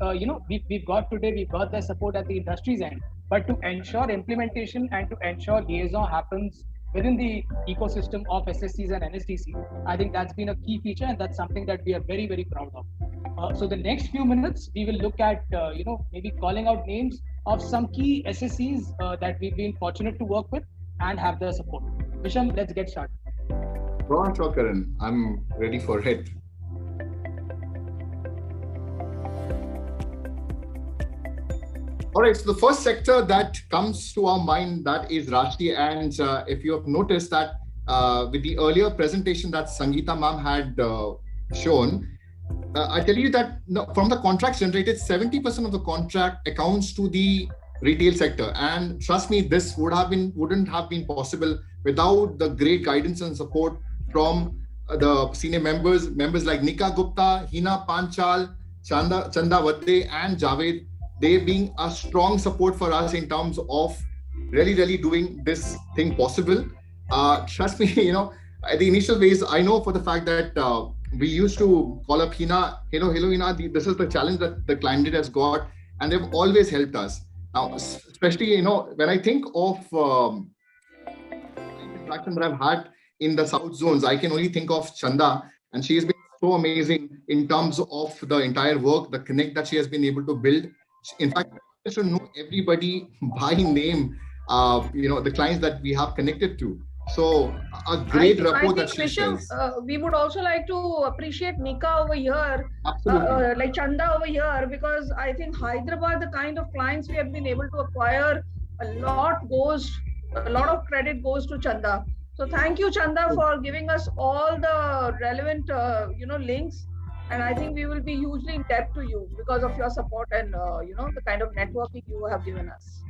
we've got their support at the industry's end, but to ensure implementation and to ensure liaison happens within the ecosystem of SSCs and NSDC, I think that's been a key feature, and that's something that we are very, very proud of. So the next few minutes, we will look at, maybe calling out names of some key SSCs that we've been fortunate to work with and have their support. Visham, let's get started. Sure, Karan. I'm ready for it. All right, so the first sector that comes to our mind, that is Rashtriya. And if you have noticed that with the earlier presentation that Sangeeta ma'am had shown, I tell you that from the contracts generated, 70% of the contract accounts to the retail sector. And trust me, this wouldn't have been possible without the great guidance and support from the senior members like Nika Gupta, Hina Panchal, Chanda Vadde, and Javed. They being a strong support for us in terms of really doing this thing possible. Trust me, at the initial phase, I know for the fact that we used to call up Hina, hello Hina, this is the challenge that the client has got, and they've always helped us. Now, especially, when I think of interaction that I've had in the South zones, I can only think of Chanda, and she has been so amazing in terms of the entire work, the connect that she has been able to build. In fact, I should know everybody by name, the clients that we have connected to. So a great I rapport think that she Visham, shares. we would also like to appreciate Nika over here, Absolutely. like Chanda over here, because I think Hyderabad, the kind of clients we have been able to acquire, a lot of credit goes to Chanda. So thank you, Chanda, for giving us all the relevant, links. And I think we will be hugely in debt to you because of your support and, the kind of networking you have given us.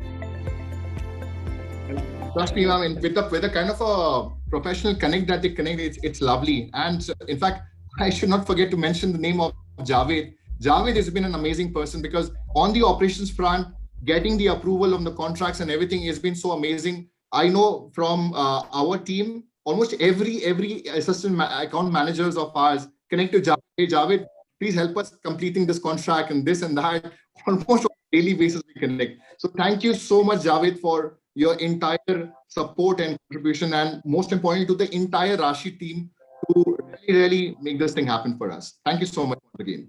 Trust me, ma'am, with the kind of a professional connect that they connect, it's lovely. And in fact, I should not forget to mention the name of Javed. Javed has been an amazing person because on the operations front, getting the approval of the contracts and everything has been so amazing. I know from our team, almost every assistant account managers of ours connect to Javed. Hey, Javed, please help us completing this contract and this and that. Almost on a daily basis we connect. So thank you so much, Javed, for your entire support and contribution, and most importantly to the entire Rashi team to really make this thing happen for us. Thank you so much once again.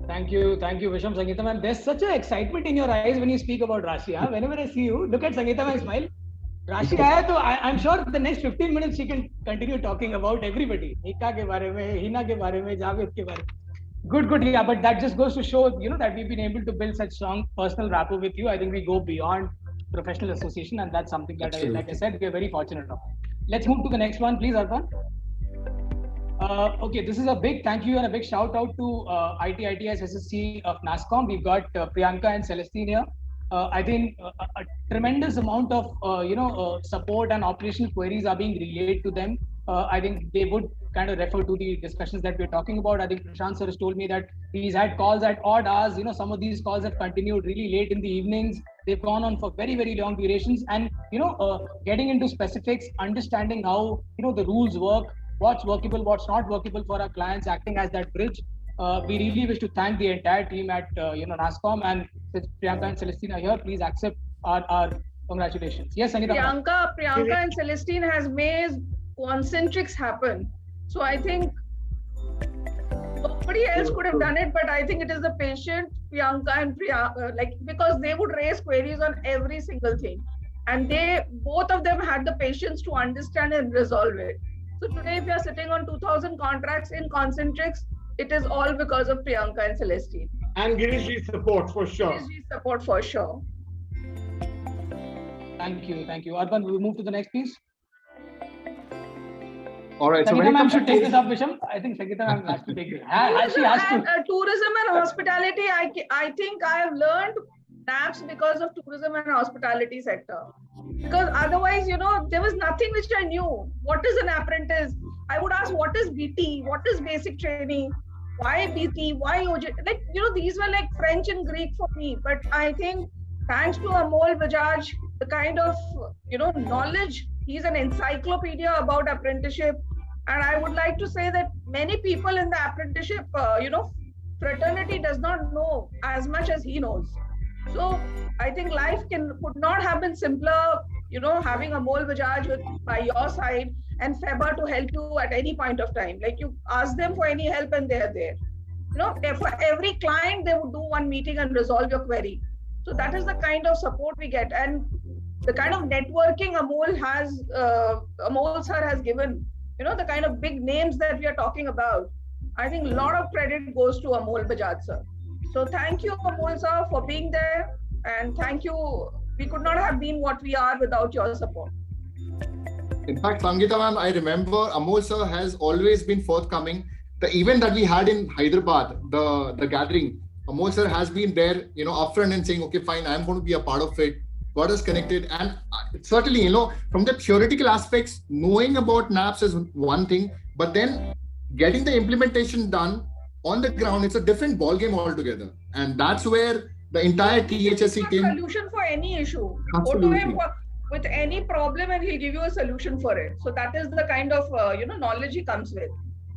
Thank you, Visham. Sangeeta ma'am, there's such an excitement in your eyes when you speak about Rashi. Huh? Whenever I see you, look at Sangeeta ma'am, smile. Rashi aaya to I'm sure the next 15 minutes she can continue talking about everybody. Nika ke bare mein, Hina ke bare mein, Javed ke bare mein. Good, yeah. But that just goes to show, that we've been able to build such strong personal rapport with you. I think we go beyond professional association, and that's something that like I said, we are very fortunate of. Let's move to the next one, please, Arpan. Okay, this is a big thank you and a big shout out to ITITS SSC of NASSCOM. We've got Priyanka and Celestine here. I think a tremendous amount of support and operational queries are being relayed to them. I think they would kind of refer to the discussions that we're talking about. I think Prashant sir has told me that he's had calls at odd hours. Some of these calls have continued really late in the evenings. They've gone on for very, very long durations, and getting into specifics, understanding how the rules work, what's workable, what's not workable for our clients, acting as that bridge. We really wish to thank the entire team at NASSCOM, and since Priyanka and Celestine are here, please accept our congratulations. Yes, Sangeeta. Priyanka and Celestine has made Concentrix happen. So I think nobody else could have done it, but I think it is the patient Priyanka and because they would raise queries on every single thing, and both of them had the patience to understand and resolve it. So today, if you are sitting on 2,000 contracts in Concentrix, it is all because of Priyanka and Celestine. And Girish's support for sure. Girish's support for sure. Thank you. Arpan, we'll move to the next piece. All right. Sangeeta ma'am should take this up, Visham. I think Sangeeta ma'am has to take it. She has to. Tourism and hospitality, I think I have learned NAPS because of tourism and hospitality sector. Because otherwise, there was nothing which I knew. What is an apprentice? I would ask, what is BT? What is basic training? Why BT? Why OJ? These were like French and Greek for me. But I think thanks to Amol Bajaj, the kind of, knowledge, he's an encyclopedia about apprenticeship. And I would like to say that many people in the apprenticeship, fraternity does not know as much as he knows. So I think life could not have been simpler, having Amol Bajaj by your side and FEBA to help you at any point of time. Like, you ask them for any help and they're there. For every client, they would do one meeting and resolve your query. So that is the kind of support we get. And the kind of networking Amol sir has given, the kind of big names that we are talking about. I think a lot of credit goes to Amol Bajaj sir. So thank you, Amol sir, for being there. And thank you. We could not have been what we are without your support. In fact, Sangeeta ma'am, I remember Amol sir has always been forthcoming. The event that we had in Hyderabad, the gathering, Amol sir has been there, upfront and saying, okay, fine, I'm going to be a part of it. Got us connected. And certainly, from the theoretical aspects, knowing about NAPS is one thing, but then getting the implementation done on the ground, it's a different ballgame altogether. And that's where the entire THSC team... Solution for any issue. Absolutely. Go to him with any problem and he'll give you a solution for it. So that is the kind of, knowledge he comes with.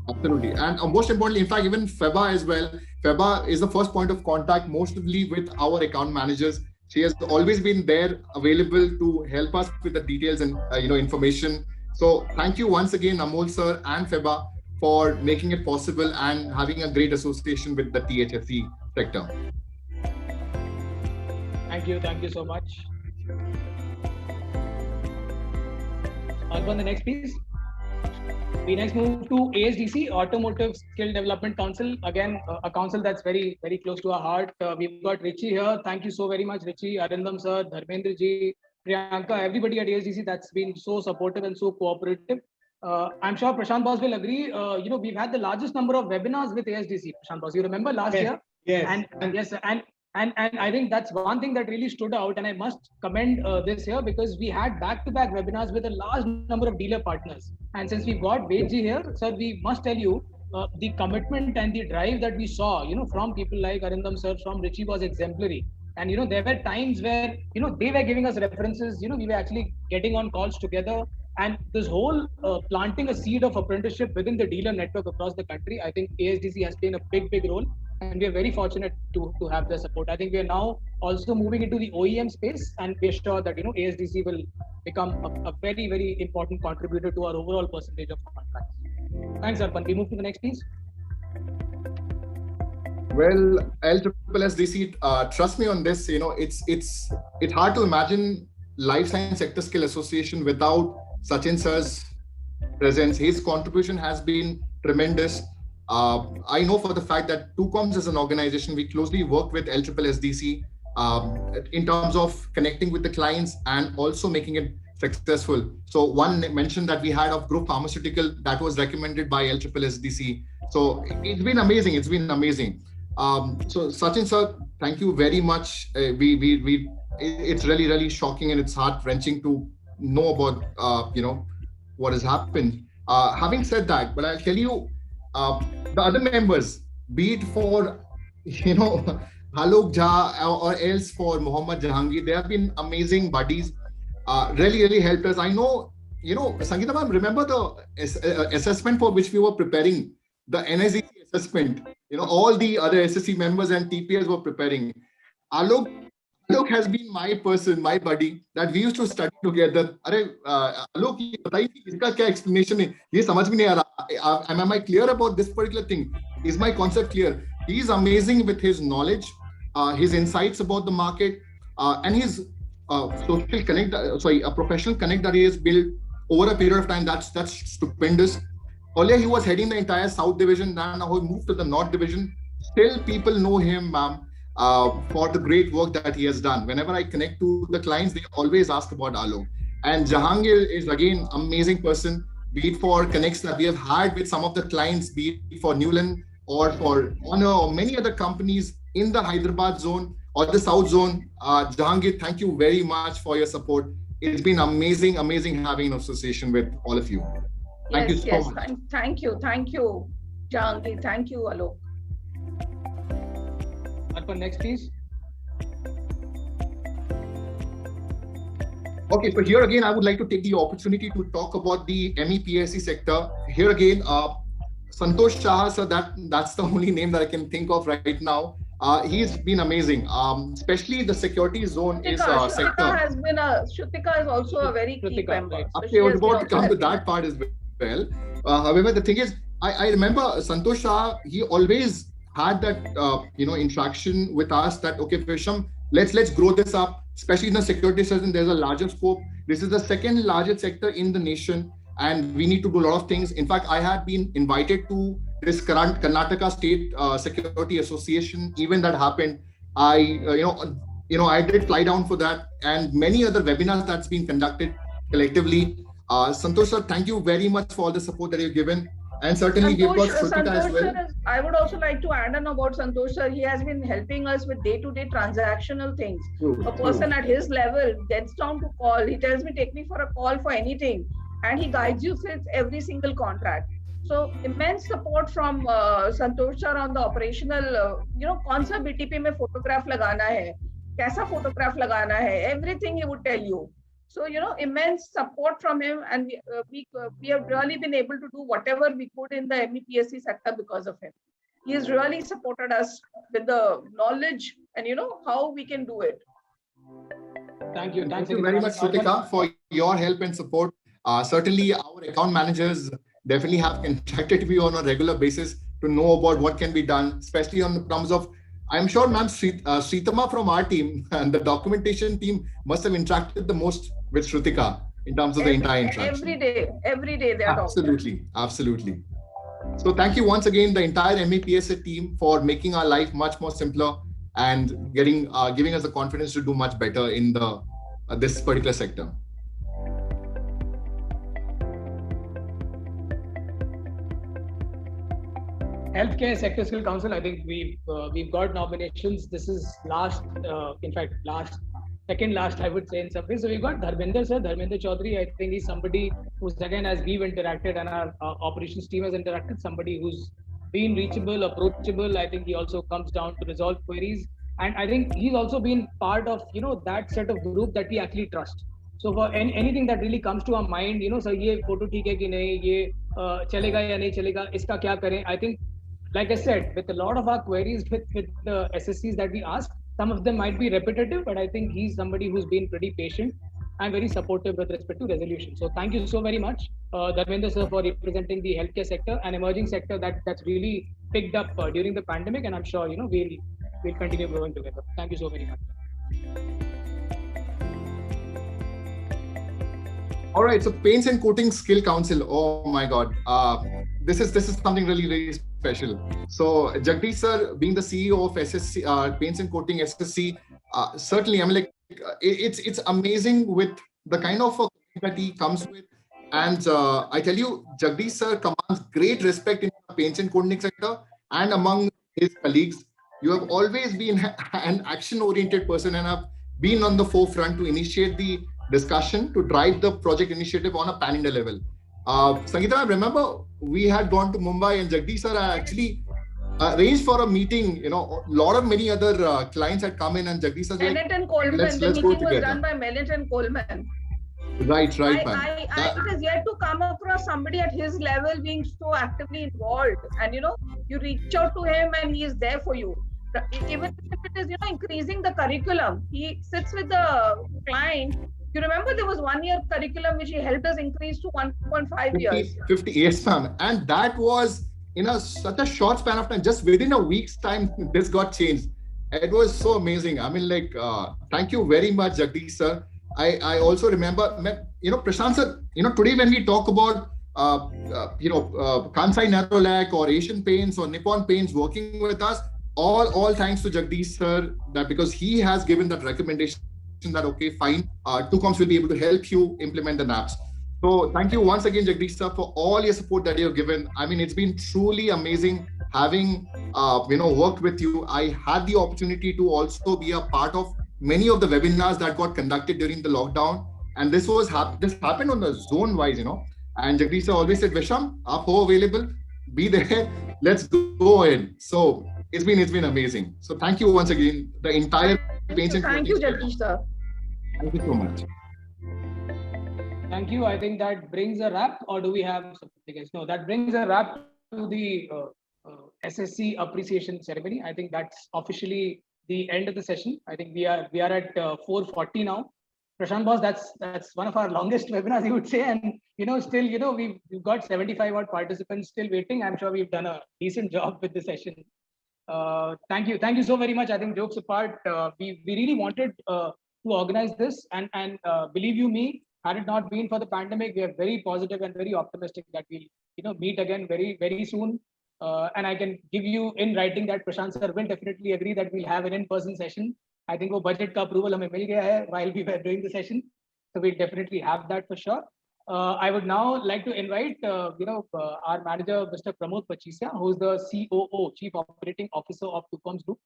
Absolutely. And most importantly, in fact, even FEBA as well. FEBA is the first point of contact, mostly with our account managers. She has always been there, available to help us with the details and information. So thank you once again, Amol sir and FEBA, for making it possible and having a great association with the THSC sector. Thank you so much. Arpan, the next please. We next move to ASDC, Automotive Skill Development Council. Again, a council that's very, very close to our heart. We've got Richie here. Thank you so very much, Richie, Arindam sir, Dharmendra ji, Priyanka, everybody at ASDC that's been so supportive and so cooperative. I'm sure Prashant Boss will agree. We've had the largest number of webinars with ASDC, Prashant Boss. You remember last year? Yes. And I think that's one thing that really stood out, and I must commend this here because we had back-to-back webinars with a large number of dealer partners. And since we've got Vedji here, sir, we must tell you the commitment and the drive that we saw, from people like Arindam sir, from Richie was exemplary. And there were times where they were giving us references. We were actually getting on calls together. And this whole planting a seed of apprenticeship within the dealer network across the country, I think ASDC has played a big role. And we are very fortunate to have their support. I think we are now also moving into the OEM space, and we're sure that ASDC will become a very, very important contributor to our overall percentage of contracts. Thanks, Arpan. We move to the next piece. Well, LSSDC, trust me on this. It's hard to imagine Life Science Sector Skill Association without Sachin sir's presence. His contribution has been tremendous. I know for the fact that TUCOMS as an organization, we closely work with LSSDC in terms of connecting with the clients and also making it successful. So one mention that we had of Group Pharmaceutical that was recommended by LSSDC. So it's been amazing. It's been amazing. So Sachin sir, thank you very much. It's really shocking and it's heart-wrenching to know about what has happened. Having said that, but I'll tell you, the other members, be it for Alok Jha or else for Mohammad Jahangir, they have been amazing buddies. Really helped us. I know, Sangeeta ma'am, remember the assessment for which we were preparing, the NSDC assessment. All the other SSC members and TPS were preparing. Alok has been my person, my buddy, that we used to study together. Alok, iska kya explanation hai? Ye samajh mein nahi aa raha. Am I clear about this particular thing? Is my concept clear? He is amazing with his knowledge, his insights about the market, and his social connect. A professional connect that he has built over a period of time. That's stupendous. Earlier, he was heading the entire South Division. Now he moved to the North Division. Still, people know him, ma'am. For the great work that he has done. Whenever I connect to the clients, they always ask about Alok. And Jahangir is again amazing person, be it for connects that we have had with some of the clients, be it for Newland or for Honor or many other companies in the Hyderabad zone or the South zone. Jahangir, thank you very much for your support. It's been amazing having an association with all of you. Thank you so much. Thank you, Jahangir. Thank you, Alok. Arpan, next please. Okay, so here again, I would like to take the opportunity to talk about the MEPSC sector. Here again, Santosh Shah, sir, that's the only name that I can think of right now. He's been amazing, especially the security zone Shrutika is also a very key member. I was about to come to that part as well. However, the thing is, I remember Santosh Shah, he always had that interaction with us that, okay, Visham, let's grow this up, especially in the security sector. There's a larger scope. This is the second largest sector in the nation, and we need to do a lot of things. In fact, I had been invited to this Karnataka State Security Association event that happened. I did fly down for that, and many other webinars that's been conducted collectively. Santosh sir, thank you very much for all the support that you've given. And certainly we've got Shrutika as well. I would also like to add on about Santosh sir. He has been helping us with day-to-day transactional things. A person at his level gets down to call. He tells me, take me for a call for anything. And he guides you with every single contract. So immense support from Santosh sir on the operational, kaun sa BTP mein photograph lagana hai, kaisa photograph lagana hai, everything he would tell you. So, immense support from him, and we have really been able to do whatever we could in the MEPSC sector because of him. He has really supported us with the knowledge and, how we can do it. Thank you. Thank you very much, Shrutika, for your help and support. Certainly, our account managers definitely have contacted me on a regular basis to know about what can be done, especially on the terms of, I'm sure, ma'am, Sritama from our team and the documentation team must have interacted the most with Shrutika in terms of the entire interaction. Every day they are talking. Absolutely. So thank you once again, the entire MAPSA team, for making our life much more simpler and giving us the confidence to do much better in this particular sector. Healthcare Sector Skill Council, I think we've got nominations. This is second last, I would say, in some ways. So we've got Dharmender Chaudhary. I think he's somebody who's, again, as we've interacted and our operations team has interacted, somebody who's been reachable, approachable. I think he also comes down to resolve queries. And I think he's also been part of, that set of group that we actually trust. So for anything that really comes to our mind, so ye photo theek hai ki nahi, ye chalega ya nahi chalega, iska kya kare? I think, like I said, with a lot of our queries with the SSCs that we ask, some of them might be repetitive, but I think he's somebody who's been pretty patient and very supportive with respect to resolution. So thank you so very much, Dharmender sir, for representing the healthcare sector, an emerging sector that's really picked up during the pandemic, and I'm sure we'll continue growing together. Thank you so very much. All right, so Paints and Coating Skill Council. Oh my God, this is something really, really special. So Jagdish sir, being the CEO of SSC, Paints and Coating SSC, certainly I'm like, it's amazing with the kind of that he comes with. And I tell you, Jagdish sir commands great respect in the Paints and Coating sector and among his colleagues. You have always been an action-oriented person and have been on the forefront to initiate the discussion, to drive the project initiative on a pan-India level. Sangeeta, I remember we had gone to Mumbai and Jagdish sir had actually arranged for a meeting. Many other clients had come in and Jagdish sir said, Mellent and Coleman. The meeting was done by Mellent and Coleman. Right, man. I has yet to come across somebody at his level being so actively involved, and you reach out to him and he is there for you. Even if it is increasing the curriculum, he sits with the client. You remember there was 1 year curriculum which he helped us increase to 1.5 years. 50, yes, ma'am. And that was in such a short span of time. Just within a week's time, this got changed. It was so amazing. I mean, thank you very much, Jagdish sir. I also remember, Prashant sir, today when we talk about, Kansai Nerolac or Asian Paints or Nippon Paints working with us, all thanks to Jagdish sir, that because he has given that recommendation that, okay, fine, TUCOMS will be able to help you implement the NAPs. So thank you once again, Jagdish sir, for all your support that you have given. I mean, it's been truly amazing having, worked with you. I had the opportunity to also be a part of many of the webinars that got conducted during the lockdown. And this happened on the zone wise, and Jagdish sir always said, Visham, aap ho available, be there, let's go ahead. So it's been amazing. So thank you once again, the entire Paints and Thank you, Jagdish sir. Thank you so much. Thank you. I think that brings a wrap, or do we have something else? No, that brings a wrap to the SSC appreciation ceremony. I think that's officially the end of the session. I think we are at 4:40 now. Prashant boss, that's one of our longest webinars, you would say, and still we've got 75 odd participants still waiting. I'm sure we've done a decent job with the session. Thank you so very much. I think jokes apart, we really wanted to organize this, and believe you me, had it not been for the pandemic, we are very positive and very optimistic that we'll meet again very, very soon. And I can give you in writing that Prashant sir will definitely agree that we'll have an in-person session. I think wo budget ka approval hame mil gaya hai while we were doing the session, so we'll definitely have that for sure. I would now like to invite our manager, Mr. Pramod Pachisia, who is the COO, Chief Operating Officer of TUCOMS Group,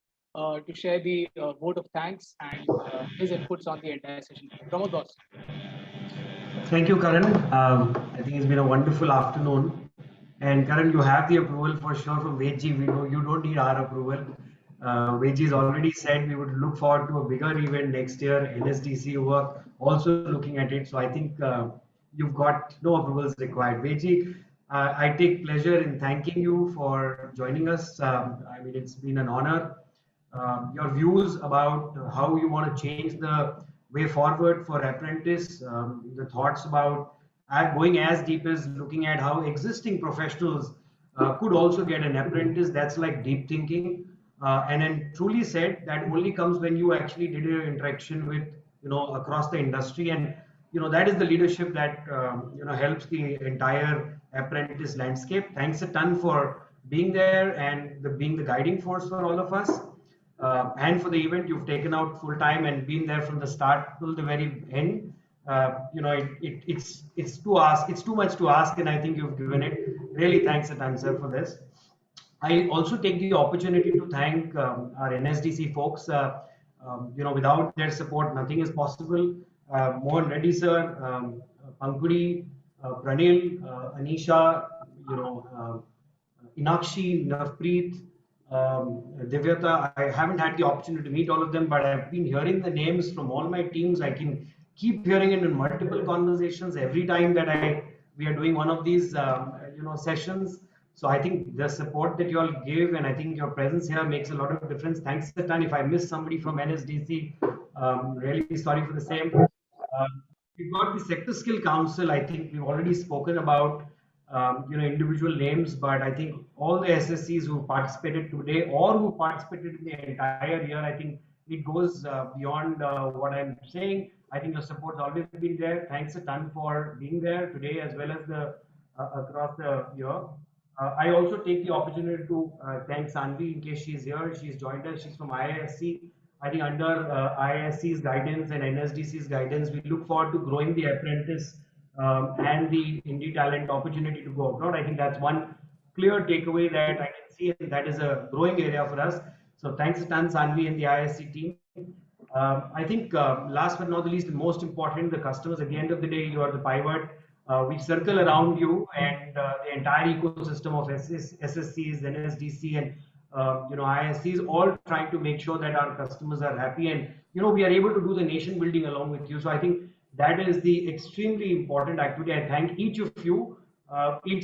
to share the vote of thanks and his inputs on the entire session. Pramod boss. Thank you, Karan. I think it's been a wonderful afternoon. And Karan, you have the approval for sure from Vedji. We know you don't need our approval. Vedji has already said we would look forward to a bigger event next year. NSDC were also looking at it. So I think you've got no approvals required. Vedji, I take pleasure in thanking you for joining us. I mean, it's been an honor. Your views about how you want to change the way forward for apprentice, the thoughts about going as deep as looking at how existing professionals could also get an apprentice, that's like deep thinking. And then truly said that only comes when you actually did your interaction with, across the industry. And that is the leadership that helps the entire apprentice landscape. Thanks a ton for being there and being the guiding force for all of us. And for the event, you've taken out full time and been there from the start till the very end. It's too much to ask, and I think you've given it. Really, thanks a ton, sir, for this. I also take the opportunity to thank our NSDC folks. Without their support, nothing is possible. Mohan Reddy sir, Pankudi, Pranil, Anisha, Inakshi, Navpreet, Divyata. I haven't had the opportunity to meet all of them, but I've been hearing the names from all my teams. I can keep hearing it in multiple conversations every time that we are doing one of these sessions. So I think the support that you all give, and I think your presence here makes a lot of difference. Thanks a ton. If I miss somebody from NSDC, really sorry for the same. We've got the Sector Skill Council. I think we've already spoken about individual names, but I think all the SSCs who participated today or who participated in the entire year, I think it goes beyond what I'm saying. I think your support's always been there. Thanks a ton for being there today as well as across the year. I also take the opportunity to thank Sanvi in case she's here. She's joined us. She's from IISc. I think under IISc's guidance and NSDC's guidance, we look forward to growing the apprentice and the Indie Talent opportunity to go abroad. I think that's one clear takeaway that I can see, and that is a growing area for us. So thanks a ton, Sanvi and the IISc team. I think last but not the least, the most important, the customers. At the end of the day, you are the pivot. We circle around you and the entire ecosystem of SSCs, NSDC, and IISCs, all trying to make sure that our customers are happy, and we are able to do the nation building along with you. So I think that is the extremely important activity. I thank each of you. I think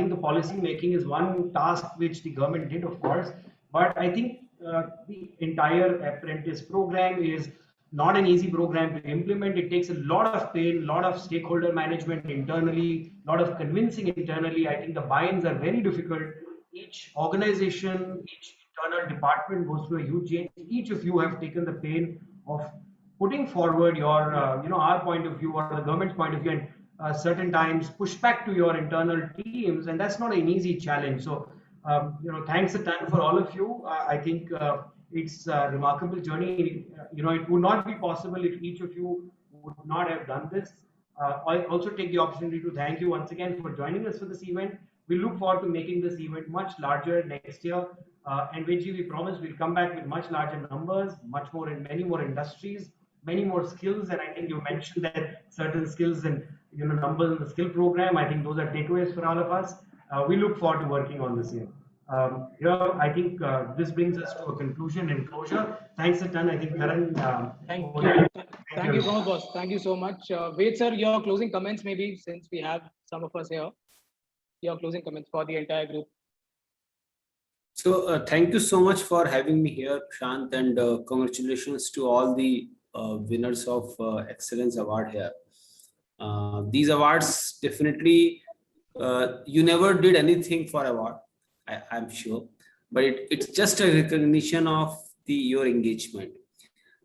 the policy making is one task which the government did, of course, but I think the entire apprentice program is not an easy program to implement. It takes a lot of pain, a lot of stakeholder management internally, a lot of convincing internally. I think the buy-ins are very difficult. Each organization, each internal department goes through a huge change. Each of you have taken the pain of putting forward your, our point of view or the government's point of view, and certain times push back to your internal teams, and that's not an easy challenge. So, thanks a ton for all of you. I think it's a remarkable journey. It would not be possible if each of you would not have done this. I also take the opportunity to thank you once again for joining us for this event. We look forward to making this event much larger next year. And Veji, we promise we'll come back with much larger numbers, much more in many more industries, many more skills. And I think you mentioned that certain skills and numbers in the skill program. I think those are takeaways for all of us. We look forward to working on this year. I think this brings us to a conclusion and closure. Thanks a ton. I think Karan. Thank you. Thank you so much, boss. Thank you so much. Wait, sir, your closing comments, maybe, since we have some of us here. Your closing comments for the entire group. So thank you so much for having me here, Prashant, and congratulations to all the winners of Excellence Award here. These awards definitely, you never did anything for award, I'm sure, but it's just a recognition of your engagement.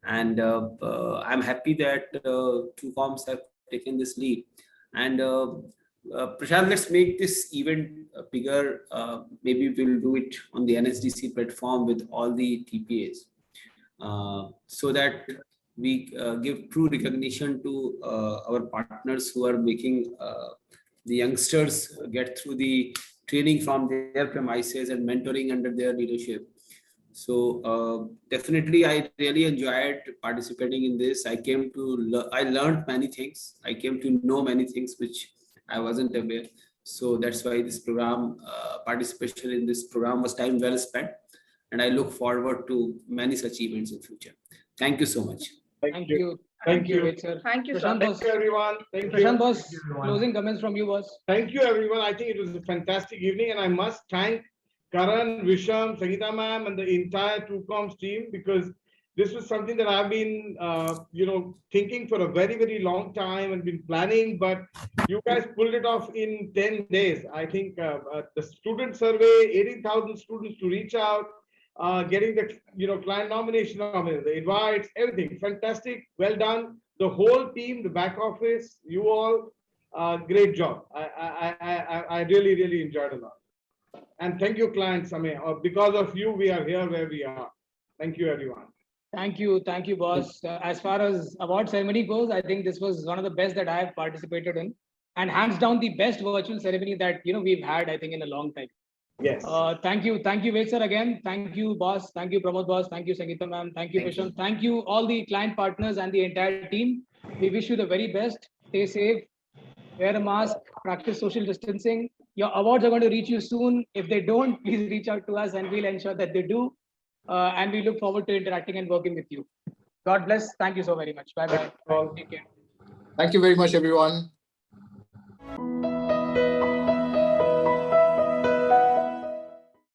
And I'm happy that two comms have taken this lead. And Prashant, let's make this event bigger. Maybe we'll do it on the NSDC platform with all the TPAs, so that we give true recognition to our partners who are making the youngsters get through the training from their premises and mentoring under their leadership. So definitely, I really enjoyed participating in this. I learned many things. I came to know many things which I wasn't aware. So that's why this program, participation in this program was time well spent. And I look forward to many such events in future. Thank you so much. Thank you. Thank you, sir. Thank you, Prashant, Thank you, everyone. Thank you. Prashant, boss, closing comments from you, boss. Thank you, everyone. I think it was a fantastic evening, and I must thank Karan, Visham, Sangeeta ma'am, and the entire 2Comms team, because this was something that I've been, thinking for a very, very long time and been planning, but you guys pulled it off in 10 days. I think the student survey, 18,000 students to reach out, getting the, client nomination, the invites, everything fantastic. Well done. the whole team, the back office, you all, great job. I really, really enjoyed a lot. And thank you, clients. I mean, because of you, we are here where we are. Thank you, everyone. Thank you, boss. As far as award ceremony goes, I think this was one of the best that I have participated in, and hands down the best virtual ceremony that we've had, I think, in a long time. Yes. Thank you, Ved sir, again. Thank you, boss. Thank you, Pramod boss. Thank you, Sangeeta ma'am. Thank you, Prashant. Thank you, all the client partners and the entire team. We wish you the very best. Stay safe. Wear a mask. Practice social distancing. Your awards are going to reach you soon. If they don't, please reach out to us, and we'll ensure that they do. And we look forward to interacting and working with you. God bless. Thank you so very much. Bye bye. Take care. Thank you very much, everyone.